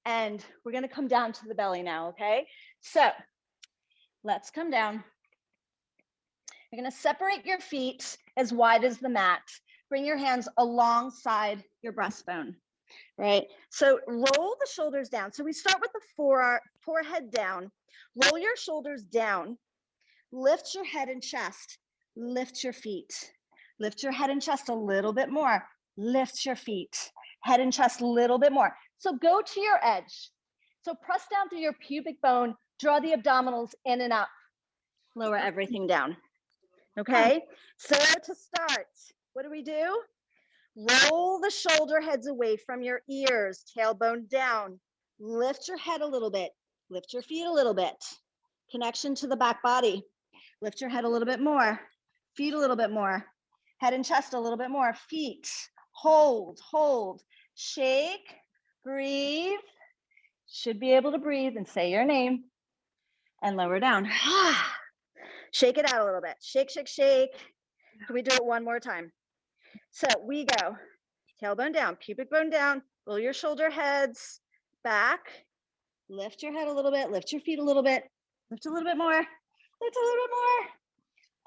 and we're gonna come down to the belly now, okay? So let's come down. You're gonna separate your feet as wide as the mat. Bring your hands alongside your breastbone, right? So roll the shoulders down. So we start with the forehead down. Roll your shoulders down. Lift your head and chest. Lift your feet. Lift your head and chest a little bit more. Lift your feet. Head and chest a little bit more. So go to your edge. So press down through your pubic bone. Draw the abdominals in and up. Lower everything down. Okay? So to start, what do? Roll the shoulder heads away from your ears. Tailbone down. Lift your head a little bit. Lift your feet a little bit. Connection to the back body. Lift your head a little bit more. Feet a little bit more. Head and chest a little bit more. Feet. Hold, hold. Shake, breathe. Should be able to breathe and say your name. And lower down. Shake it out a little bit. Shake, shake, shake. Can we do it one more time? So we go. Tailbone down, pubic bone down. Roll your shoulder heads back. Lift your head a little bit. Lift your feet a little bit. Lift a little bit more. Lift a little bit more.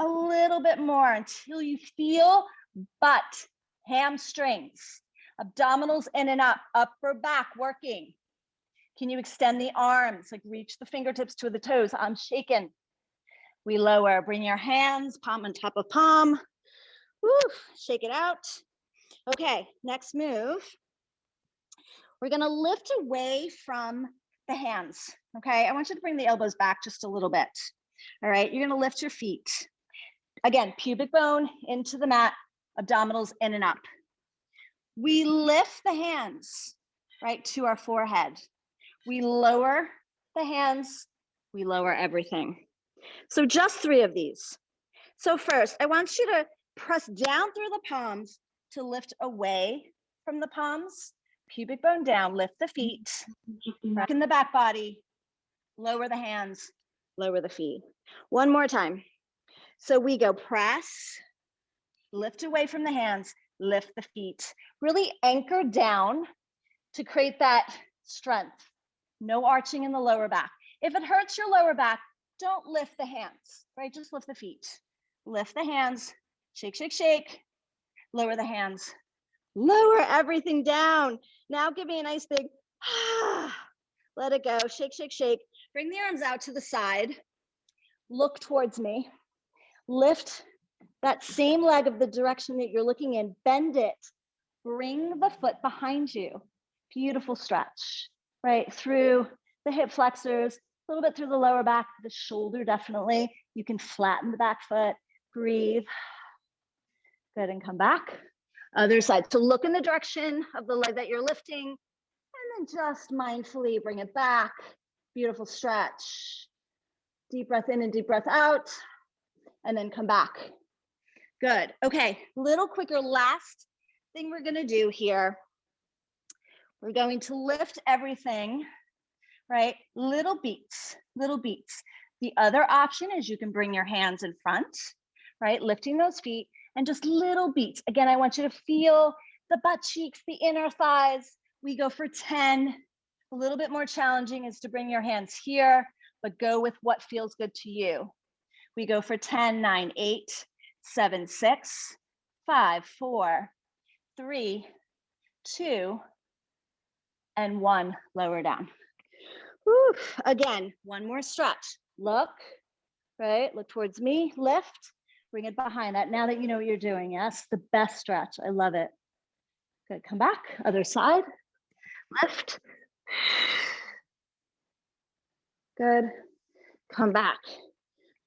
A little bit more until you feel butt, hamstrings, abdominals in and up, upper back working. Can you extend the arms? Like reach the fingertips to the toes. I'm shaking. We lower. Bring your hands, palm on top of palm. Woo, shake it out. Okay, next move. We're gonna lift away from the hands, okay? I want you to bring the elbows back just a little bit. All right, you're gonna lift your feet. Again, pubic bone into the mat, abdominals in and up. We lift the hands, right, to our forehead. We lower the hands, we lower everything. So just 3 of these. So first, I want you to press down through the palms to lift away from the palms. Pubic bone down, lift the feet, back in the back body, lower the hands, lower the feet. One more time. So we go press, lift away from the hands, lift the feet. Really anchor down to create that strength. No arching in the lower back. If it hurts your lower back, don't lift the hands, right? Just lift the feet. Lift the hands, shake, shake, shake. Lower the hands, lower everything down. Now give me a nice big, let it go, shake, shake, shake. Bring the arms out to the side. Look towards me. Lift that same leg of the direction that you're looking in, bend it. Bring the foot behind you. Beautiful stretch, right? Through the hip flexors, a little bit through the lower back, the shoulder definitely. You can flatten the back foot, breathe. Good, and come back. Other side. So look in the direction of the leg that you're lifting, and then just mindfully bring it back. Beautiful stretch. Deep breath in and deep breath out, and then come back. Good. Okay, little quicker. Last thing we're gonna do here. We're going to lift everything, right? Little beats, little beats. The other option is you can bring your hands in front, right? Lifting those feet and just little beats. Again, I want you to feel the butt cheeks, the inner thighs. We go for 10. A little bit more challenging is to bring your hands here, but go with what feels good to you. We go for 10, 9, 8, 7, 6, 5, 4, 3, 2, and 1. Lower down. Whew. Again, one more stretch. Look, right? Look towards me, lift, bring it behind that. Now that you know what you're doing, yes, the best stretch. I love it. Good, come back, other side, lift. Good, come back.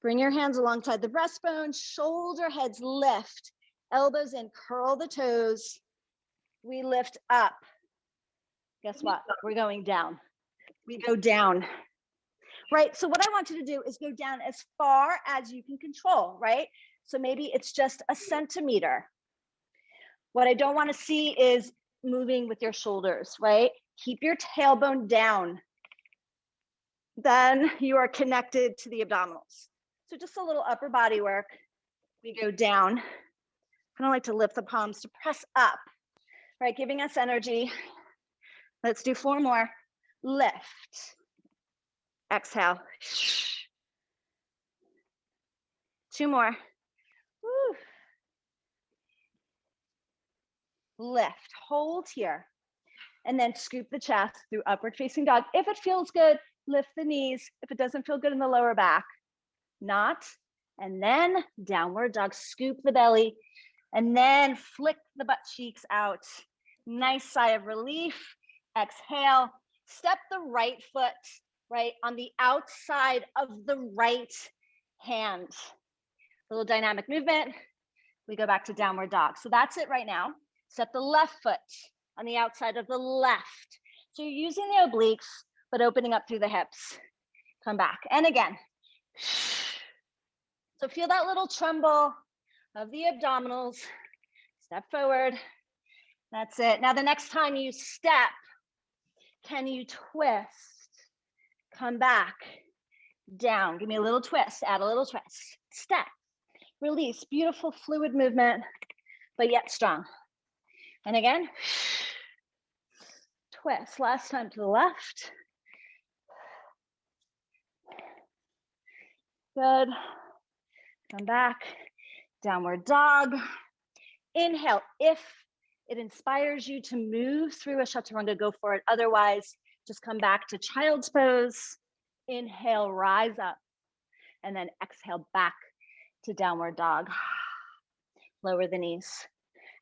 Bring your hands alongside the breastbone, shoulder heads lift, elbows in, curl the toes. We lift up. Guess what? We're going down. We go down. Right, so what I want you to do is go down as far as you can control, right? So maybe it's just a centimeter. What I don't want to see is moving with your shoulders, right? Keep your tailbone down. Then you are connected to the abdominals. So just a little upper body work. We go down. I don't like to lift the palms to press up, right? Giving us energy. Let's do 4 more. Lift. Exhale. 2 more. Woo. Lift, hold here, and then scoop the chest through upward facing dog. If it feels good, lift the knees. If it doesn't feel good in the lower back, not. And then downward dog, scoop the belly, and then flick the butt cheeks out. Nice sigh of relief. Exhale, step the right foot, right, on the outside of the right hand. Little dynamic movement. We go back to downward dog. So that's it right now. Step the left foot on the outside of the left. So you're using the obliques, but opening up through the hips. Come back. And again. So feel that little tremble of the abdominals. Step forward. That's it. Now the next time you step, can you twist? Come back, down. Give me a little twist, add a little twist. Step, release, beautiful fluid movement, but yet strong. And again, twist. Last time to the left. Good. Come back, downward dog. Inhale. If it inspires you to move through a chaturanga, go for it. Otherwise, just come back to child's pose. Inhale, rise up. And then exhale back to downward dog. Lower the knees.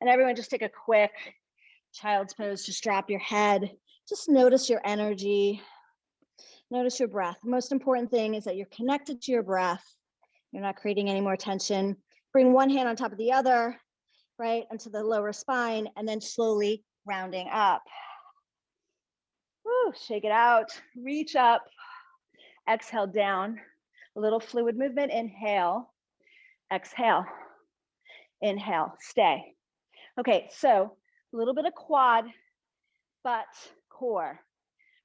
And everyone just take a quick child's pose. Just drop your head. Just notice your energy. Notice your breath. The most important thing is that you're connected to your breath. You're not creating any more tension. Bring one hand on top of the other, right, into the lower spine, and then slowly rounding up. Woo, shake it out. Reach up. Exhale down. A little fluid movement. Inhale. Exhale. Inhale. Stay. Okay, so a little bit of quad, butt, core,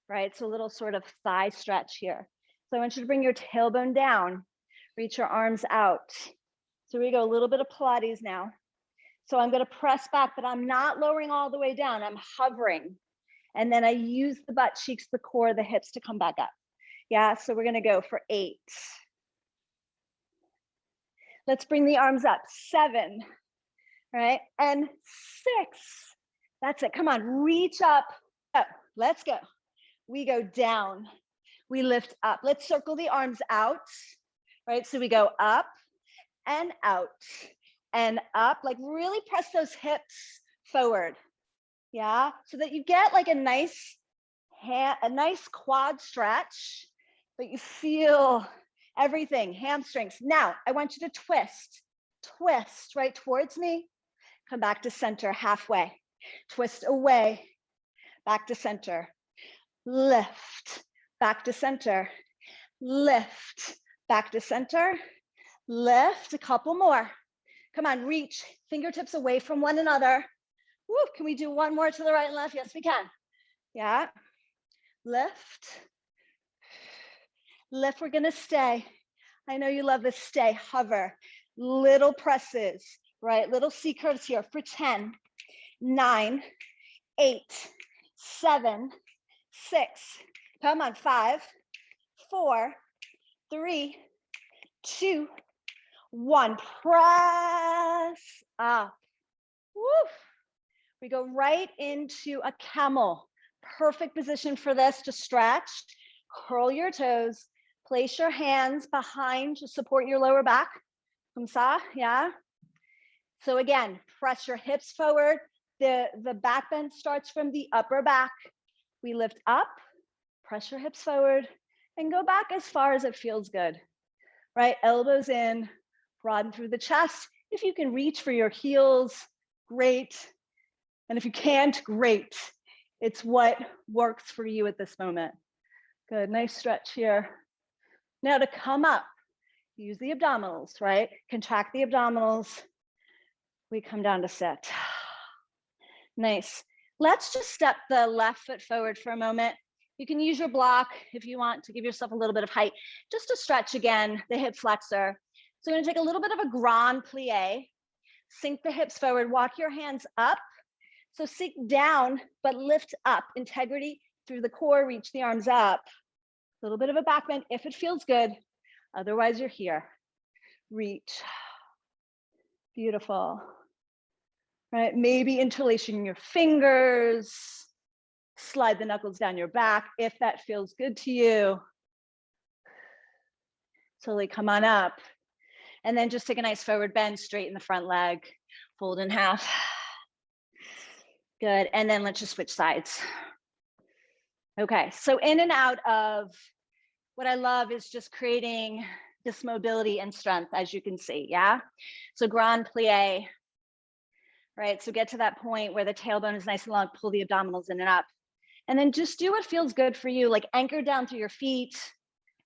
right? So a little sort of thigh stretch here. So I want you to bring your tailbone down, reach your arms out. So we go a little bit of Pilates now. So I'm going to press back, but I'm not lowering all the way down. I'm hovering. And then I use the butt cheeks, the core, the hips to come back up. Yeah, so we're going to go for 8. Let's bring the arms up. 7, right? And 6. That's it. Come on, reach up. Oh, let's go. We go down. We lift up. Let's circle the arms out, right? So we go up and out and up. Like really press those hips forward. Yeah, so that you get like a nice quad stretch, but you feel everything, hamstrings. Now, I want you to twist right towards me. Come back to center halfway. Twist away, back to center. Lift, back to center. Lift, back to center. Lift, a couple more. Come on, reach, fingertips away from one another. Woo, can we do one more to the right and left? Yes, we can. Yeah. Lift. Lift, we're gonna stay. I know you love this, stay, hover. Little presses, right? Little C curves here for 10, 9, 8, 7, 6. Come on, 5, 4, 3, 2, 1. Press up. Woo. We go right into a camel. Perfect position for this to stretch. Curl your toes. Place your hands behind to support your lower back. Comme ça, yeah. So again, press your hips forward. The back bend starts from the upper back. We lift up, press your hips forward, and go back as far as it feels good, right? Elbows in, broaden through the chest. If you can reach for your heels, great. And if you can't, great. It's what works for you at this moment. Good, nice stretch here. Now to come up, use the abdominals, right? Contract the abdominals. We come down to sit. Nice. Let's just step the left foot forward for a moment. You can use your block if you want to give yourself a little bit of height, just to stretch again, the hip flexor. So we're gonna take a little bit of a grand plie, sink the hips forward, walk your hands up. So sink down, but lift up, integrity through the core, reach the arms up. A little bit of a back bend if it feels good. Otherwise, you're here. Reach. Beautiful. Right? Maybe interlacing your fingers. Slide the knuckles down your back if that feels good to you. Slowly come on up. And then just take a nice forward bend, straighten the front leg, fold in half. Good. And then let's just switch sides. Okay, so in and out of, what I love is just creating this mobility and strength, as you can see, yeah? So grand plie, right? So get to that point where the tailbone is nice and long, pull the abdominals in and up. And then just do what feels good for you, like anchor down through your feet,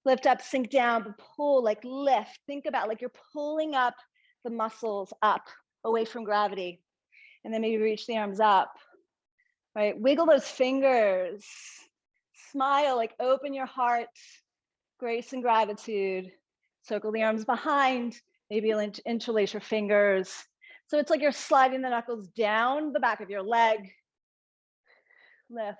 Lift up, sink down, but pull, like lift. Think about like you're pulling up the muscles up away from gravity. And then maybe reach the arms up, right? Wiggle those fingers. Smile, like open your heart. Grace and gratitude. Circle the arms behind. Maybe you'll interlace your fingers. So it's like you're sliding the knuckles down the back of your leg. Lift.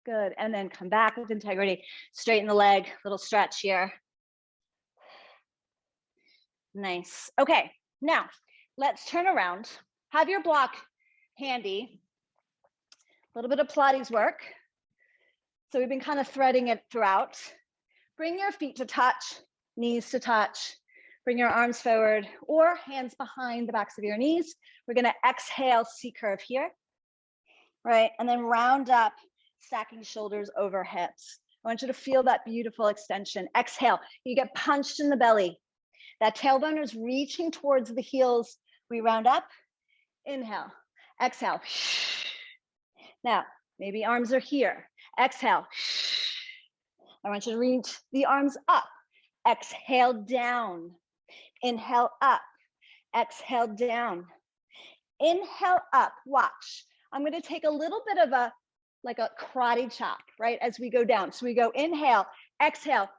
Good. And then come back with integrity. Straighten the leg. Little stretch here. Nice. Okay. Now let's turn around. Have your block handy. A little bit of Pilates work. So we've been kind of threading it throughout. Bring your feet to touch, knees to touch. Bring your arms forward or hands behind the backs of your knees. We're going to exhale, C curve here, right? And then round up, stacking shoulders over hips. I want you to feel that beautiful extension. Exhale, you get punched in the belly. That tailbone is reaching towards the heels. We round up, inhale, exhale. Now, maybe arms are here. Exhale. I want you to reach the arms up. Exhale down. Inhale up. Exhale down. Inhale up. Watch. I'm going to take a little bit of a karate chop, right? As we go down. So we go inhale, exhale.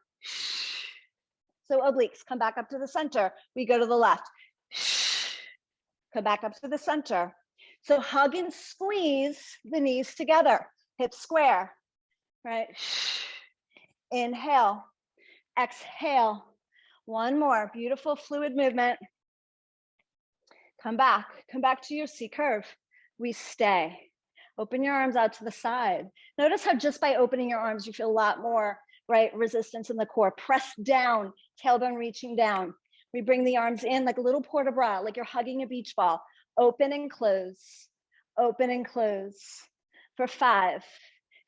So obliques, come back up to the center. We go to the left. Come back up to the center. So hug and squeeze the knees together. Hips square, right? Inhale, exhale. One more, beautiful fluid movement. Come back to your C curve. We stay. Open your arms out to the side. Notice how just by opening your arms, you feel a lot more, right? Resistance in the core. Press down, tailbone reaching down. We bring the arms in like a little port-a-bras, like you're hugging a beach ball. Open and close, open and close for 5.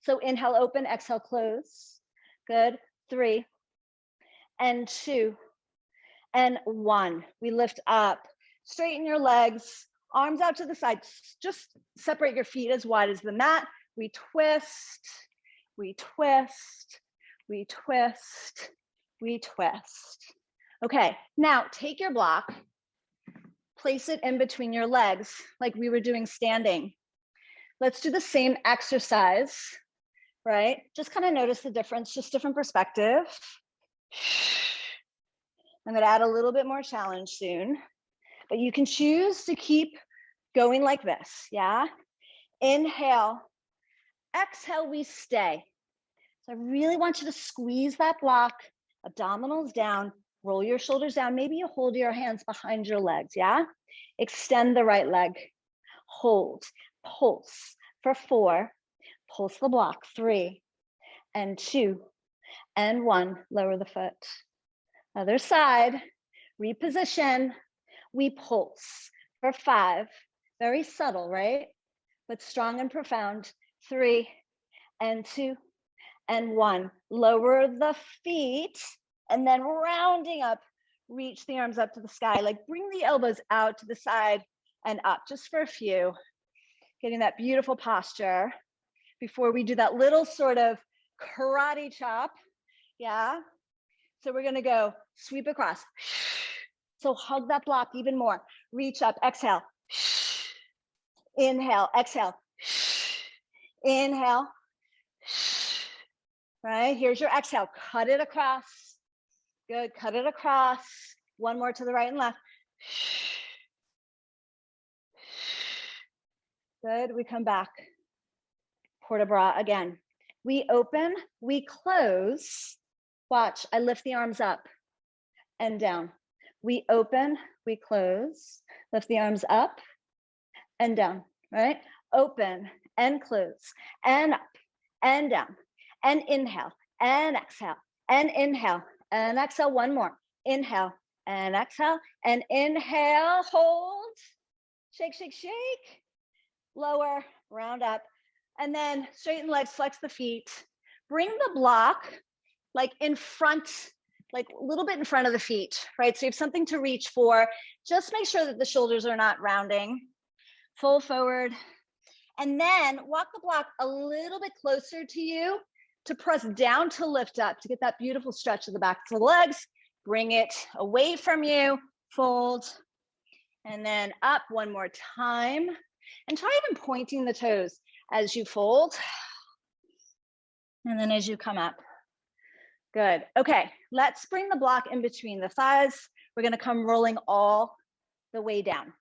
So inhale, open, exhale, close. Good. 3 and 2 and 1. We lift up, straighten your legs, arms out to the side. Just separate your feet as wide as the mat. We twist, we twist, we twist, we twist. Okay, now take your block, place it in between your legs like we were doing standing. Let's do the same exercise, right? Just kind of notice the difference, just different perspective. I'm going to add a little bit more challenge soon, but you can choose to keep going like this, yeah? Inhale, exhale, we stay. So I really want you to squeeze that block, abdominals down, roll your shoulders down. Maybe you hold your hands behind your legs, yeah? Extend the right leg, hold, pulse for 4, pulse the block, 3 and 2 and 1, lower the foot. Other side, reposition, we pulse for 5, very subtle, right? But strong and profound, 3 and 2 and 1, lower the feet, and then rounding up, reach the arms up to the sky, like bring the elbows out to the side and up, just for a few, getting that beautiful posture before we do that little sort of karate chop, yeah? So we're gonna go sweep across. So hug that block even more. Reach up, exhale. Inhale, exhale. Inhale. Right, here's your exhale. Cut it across. Good, cut it across. One more to the right and left. Good, we come back. Port-a-bras again. We open, we close. Watch, I lift the arms up and down. We open, we close, lift the arms up and down, right? Open and close and up and down and inhale and exhale and inhale and exhale. One more. Inhale and exhale and inhale, hold, shake, shake, shake, lower, round up, and then straighten legs, flex the feet, bring the block like in front, like a little bit in front of the feet, right? So you have something to reach for. Just make sure that the shoulders are not rounding. Fold forward. And then walk the block a little bit closer to you to press down to lift up, to get that beautiful stretch of the backs of the legs. Bring it away from you, fold, and then up one more time. And try even pointing the toes as you fold. And then as you come up. Good. Okay, let's bring the block in between the thighs. We're gonna come rolling all the way down.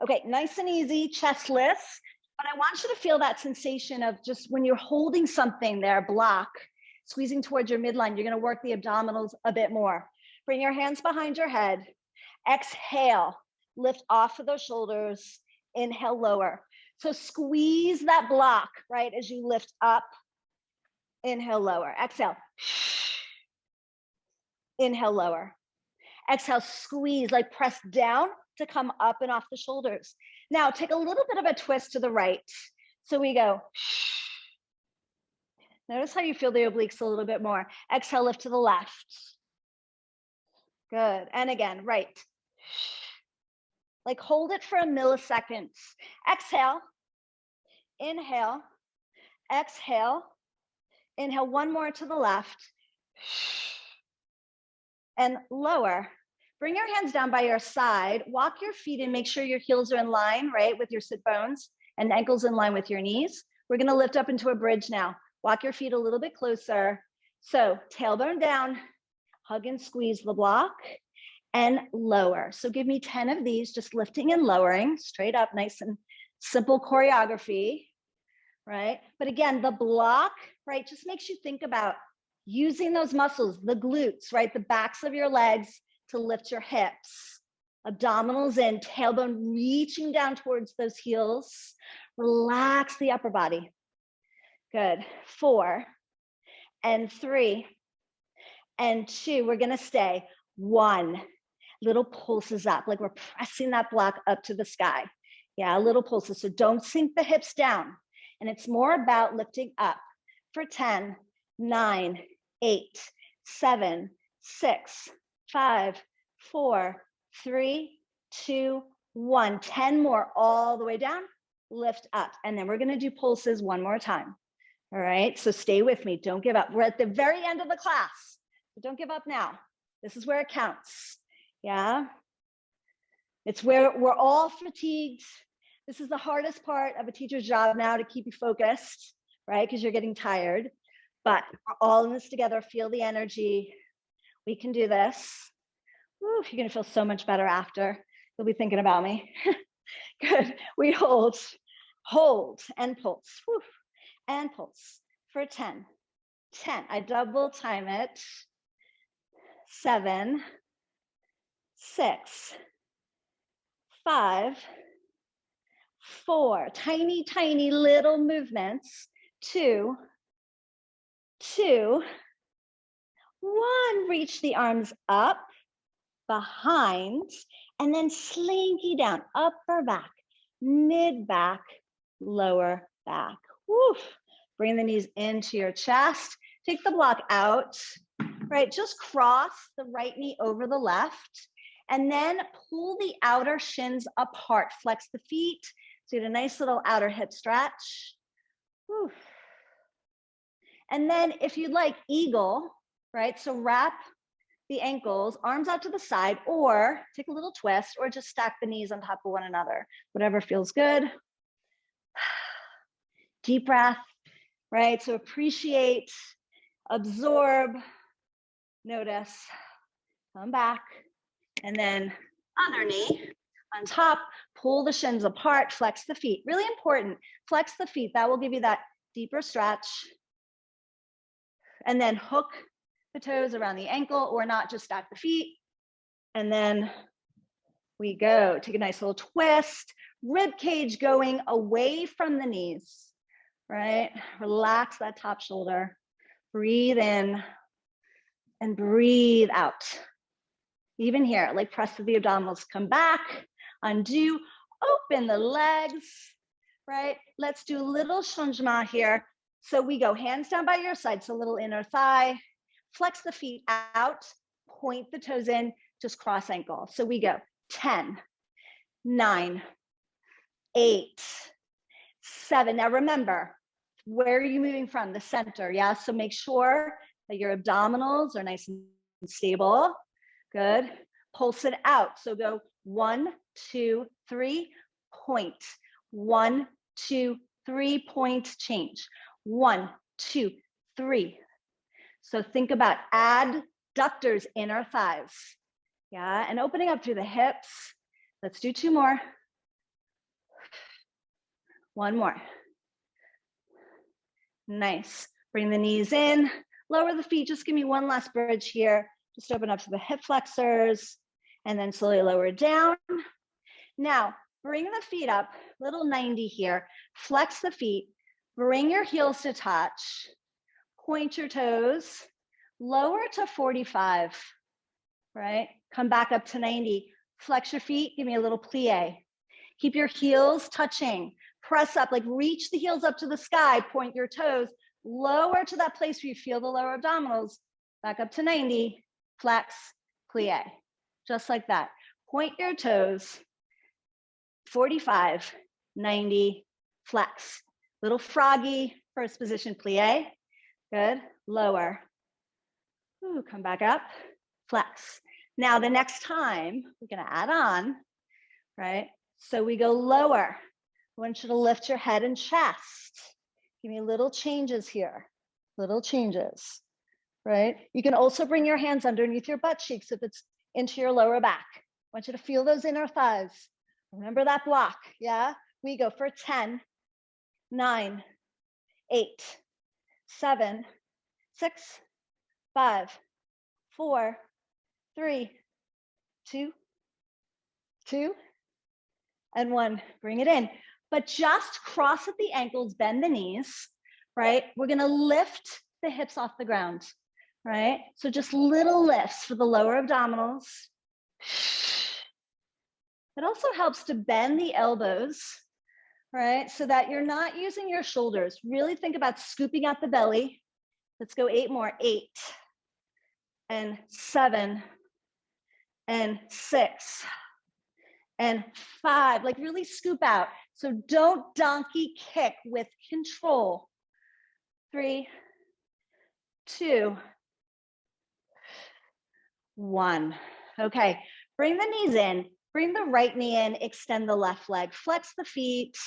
Okay, nice and easy, chestless. But I want you to feel that sensation of just when you're holding something there, block, squeezing towards your midline, you're gonna work the abdominals a bit more. Bring your hands behind your head. Exhale, lift off of those shoulders. Inhale, lower. So squeeze that block, right, as you lift up. Inhale, lower. Exhale. Inhale, lower. Exhale, squeeze, like press down to come up and off the shoulders. Now take a little bit of a twist to the right. So we go. Notice how you feel the obliques a little bit more. Exhale, lift to the left. Good. And again, right. Like hold it for a millisecond. Exhale. Inhale. Exhale. Inhale, one more to the left. And lower. Bring your hands down by your side. Walk your feet and make sure your heels are in line, right, with your sit bones and ankles in line with your knees. We're gonna lift up into a bridge now. Walk your feet a little bit closer. So tailbone down, hug and squeeze the block, and lower. So give me 10 of these, just lifting and lowering, straight up, nice and simple choreography, right? But again, the block, right, just makes you think about using those muscles, the glutes, right, the backs of your legs to lift your hips, abdominals in, tailbone reaching down towards those heels. Relax the upper body. Good. 4 and 3 and 2. We're gonna stay. 1. Little pulses up, like we're pressing that block up to the sky. Yeah, little pulses. So don't sink the hips down. And it's more about lifting up for 10, 9, 8, 7, 6, 5, 4, 3, 2, 1. 10 more all the way down, lift up. And then we're gonna do pulses one more time. All right, so stay with me, don't give up. We're at the very end of the class, so don't give up now. This is where it counts, yeah? It's where we're all fatigued. This is the hardest part of a teacher's job now, to keep you focused, right? Because you're getting tired, but we're all in this together. Feel the energy. We can do this. Woo, you're gonna feel so much better after. You'll be thinking about me. Good, we hold and pulse. Woo. And pulse for 10. 10, I double time it. 7, 6, 5, 4, tiny, tiny little movements. 2, 2, 1, reach the arms up, behind, and then slinky down, upper back, mid back, lower back. Woof. Bring the knees into your chest. Take the block out, right? Just cross the right knee over the left, and then pull the outer shins apart. Flex the feet. So you get a nice little outer hip stretch. Woof. And then if you'd like, eagle, right? So wrap the ankles, arms out to the side, or take a little twist, or just stack the knees on top of one another. Whatever feels good. Deep breath, right? So appreciate, absorb, notice, come back, and then other knee on top, pull the shins apart, flex the feet. Really important, flex the feet. That will give you that deeper stretch. And then hook the toes around the ankle, or not, just stack the feet. And then we go, take a nice little twist, rib cage going away from the knees. Right? Relax that top shoulder. Breathe in and breathe out. Even here, like press the abdominals, come back, undo, open the legs, right? Let's do a little changement here. So we go hands down by your side, so a little inner thigh, flex the feet out, point the toes in, just cross ankle. So we go 10, 9, 8, 7. Now remember, Where are you moving from? The center, yeah? So make sure that your abdominals are nice and stable. Good. Pulse it out. So go 1, 2, 3, point. 1, 2, 3, point, change. 1, 2, 3. So think about adductors, inner thighs. Yeah, and opening up through the hips. Let's do 2 more. 1 more. Nice. Bring the knees in, lower the feet. Just give me one last bridge here. Just open up to the hip flexors and then slowly lower down. Now, bring the feet up, little 90 here. Flex the feet, bring your heels to touch, point your toes, lower to 45, right? Come back up to 90. Flex your feet, give me a little plie. Keep your heels touching. Press up, like reach the heels up to the sky, point your toes, lower to that place where you feel the lower abdominals, back up to 90, flex, plie, just like that. Point your toes, 45, 90, flex. Little froggy, first position plie, good, lower. Ooh, come back up, flex. Now the next time, we're gonna add on, right? So we go lower. I want you to lift your head and chest. Give me little changes here, little changes, right? You can also bring your hands underneath your butt cheeks if it's into your lower back. I want you to feel those inner thighs. Remember that block, yeah? We go for 10, 9, 8, 7, 6, 5, 4, 3, 2, 2, and 1. Bring it in. But just cross at the ankles, bend the knees, right? We're gonna lift the hips off the ground, right? So just little lifts for the lower abdominals. It also helps to bend the elbows, right? So that you're not using your shoulders. Really think about scooping out the belly. Let's go 8 more, 8, and 7, and 6, and 5, like really scoop out. So don't donkey kick, with control. 3, 2, 1. Okay, bring the knees in, bring the right knee in, extend the left leg, flex the feet,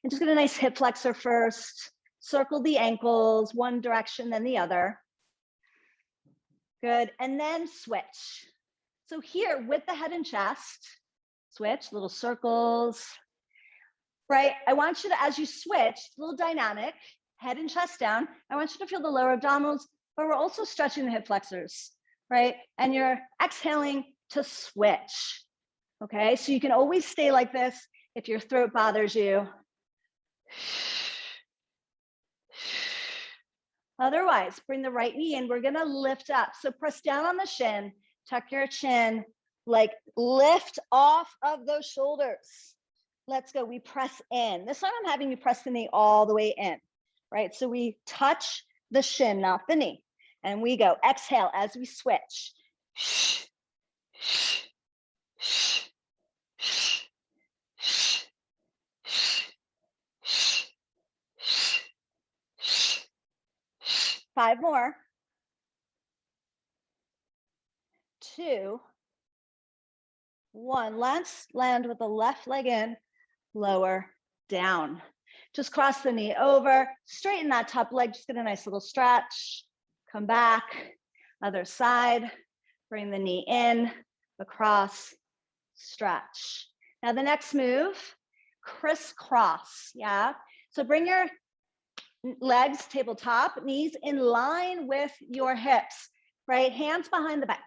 and just get a nice hip flexor first. Circle the ankles, one direction, then the other. Good, and then switch. So here with the head and chest, switch, little circles, right? I want you to, as you switch, a little dynamic, head and chest down. I want you to feel the lower abdominals, but we're also stretching the hip flexors, right? And you're exhaling to switch, okay? So you can always stay like this if your throat bothers you. Otherwise, bring the right knee in. We're gonna lift up. So press down on the shin, tuck your chin, like lift off of those shoulders. Let's go, we press in. This time I'm having you press the knee all the way in, right? So we touch the shin, not the knee. And we go, exhale as we switch. 5 more. 2, 1. Let's land with the left leg in, lower, down. Just cross the knee over, straighten that top leg, just get a nice little stretch. Come back, other side, bring the knee in, across, stretch. Now the next move, crisscross, yeah? So bring your legs tabletop, knees in line with your hips, right? Hands behind the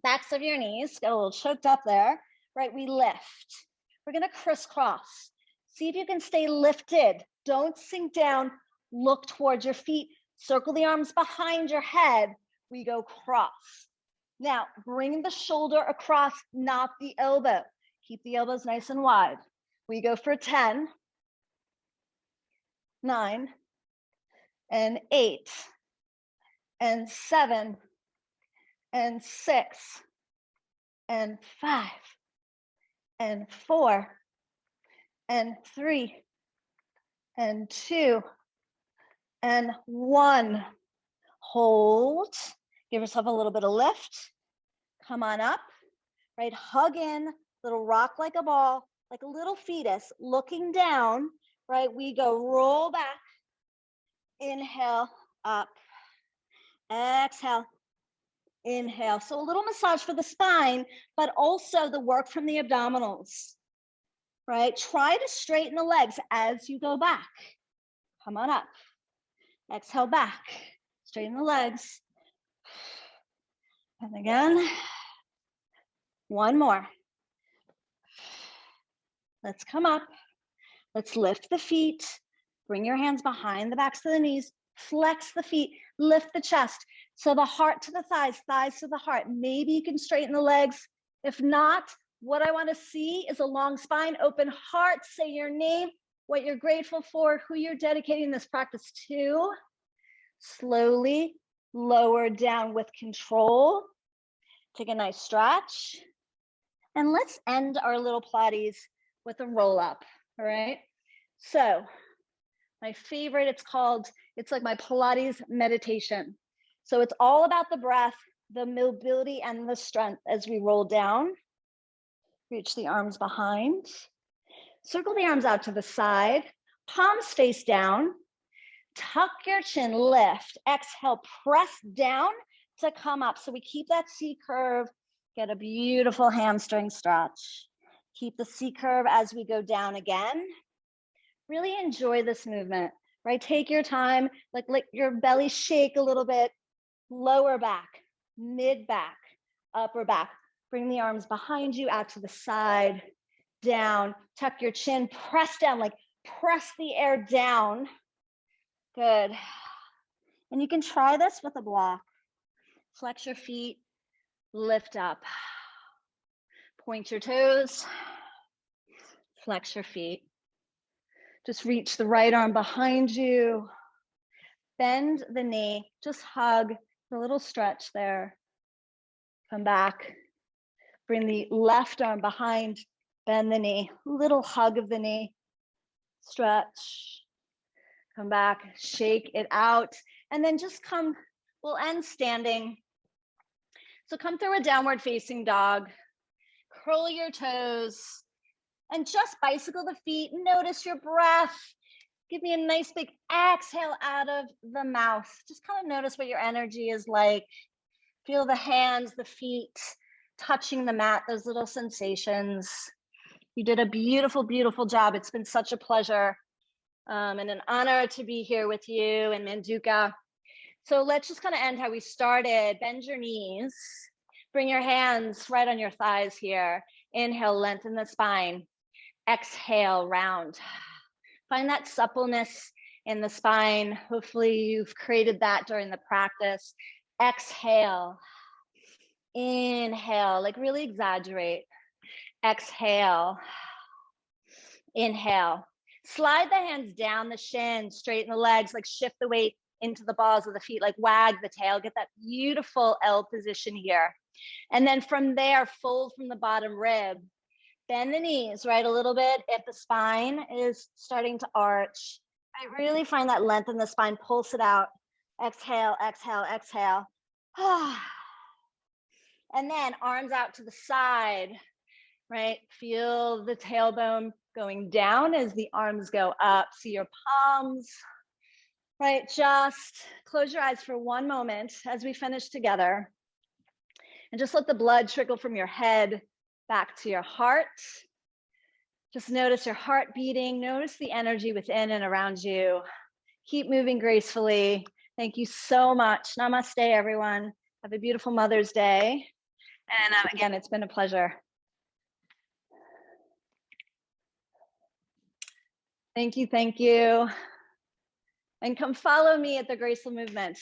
backs of your knees, get a little choked up there, right? We lift. We're gonna crisscross. See if you can stay lifted. Don't sink down, look towards your feet, circle the arms behind your head. We go cross. Now, bring the shoulder across, not the elbow. Keep the elbows nice and wide. We go for 10, 9, and 8, and 7, and 6, and 5, and 4, and 3, and 2, and 1. Hold. Give yourself a little bit of lift. Come on up, right? Hug in, little rock like a ball, like a little fetus, looking down, right? We go roll back. Inhale, up. Exhale, inhale. So a little massage for the spine, but also the work from the abdominals, right? Try to straighten the legs as you go back. Come on up. Exhale back. Straighten the legs. And again. 1 more. Let's come up. Let's lift the feet. Bring your hands behind the backs of the knees. Flex the feet. Lift the chest. So the heart to the thighs, thighs to the heart. Maybe you can straighten the legs. If not, what I want to see is a long spine, open heart. Say your name, what you're grateful for, who you're dedicating this practice to. Slowly lower down with control. Take a nice stretch. And let's end our little Pilates with a roll up, all right? So my favorite, it's like my Pilates meditation. So it's all about the breath, the mobility, and the strength as we roll down. Reach the arms behind. Circle the arms out to the side. Palms face down. Tuck your chin, lift. Exhale, press down to come up. So we keep that C curve. Get a beautiful hamstring stretch. Keep the C curve as we go down again. Really enjoy this movement, right? Take your time, like let your belly shake a little bit. Lower back, mid back, upper back. Bring the arms behind you, out to the side, down. Tuck your chin, press down, like press the air down. Good. And you can try this with a block. Flex your feet, lift up. Point your toes, flex your feet. Just reach the right arm behind you. Bend the knee, just hug, a little stretch there. Come back. Bring the left arm behind, bend the knee, little hug of the knee. Stretch. Come back, shake it out. And then just come, we'll end standing. So come through a downward facing dog. Curl your toes and just bicycle the feet. Notice your breath. Give me a nice big exhale out of the mouth. Just kind of notice what your energy is like. Feel the hands, the feet touching the mat, those little sensations. You did a beautiful, beautiful job. It's been such a pleasure and an honor to be here with you and Manduka. So let's just kind of end how we started. Bend your knees. Bring your hands right on your thighs here. Inhale, lengthen the spine. Exhale, round. Find that suppleness in the spine. Hopefully you've created that during the practice. Exhale. Inhale, like really exaggerate. Exhale. Inhale. Slide the hands down the shin, straighten the legs, like shift the weight into the balls of the feet, like wag the tail. Get that beautiful L position here. And then from there, fold from the bottom rib. Bend the knees, right, a little bit if the spine is starting to arch. I really find that length in the spine, pulse it out. Exhale, exhale, exhale. And then arms out to the side, right? Feel the tailbone going down as the arms go up. See your palms, right? Just close your eyes for one moment as we finish together. And just let the blood trickle from your head back to your heart. Just notice your heart beating. Notice the energy within and around you. Keep moving gracefully. Thank you so much. Namaste, everyone. Have a beautiful Mother's Day. And again, it's been a pleasure. Thank you, thank you. And come follow me at the Graceful Movement.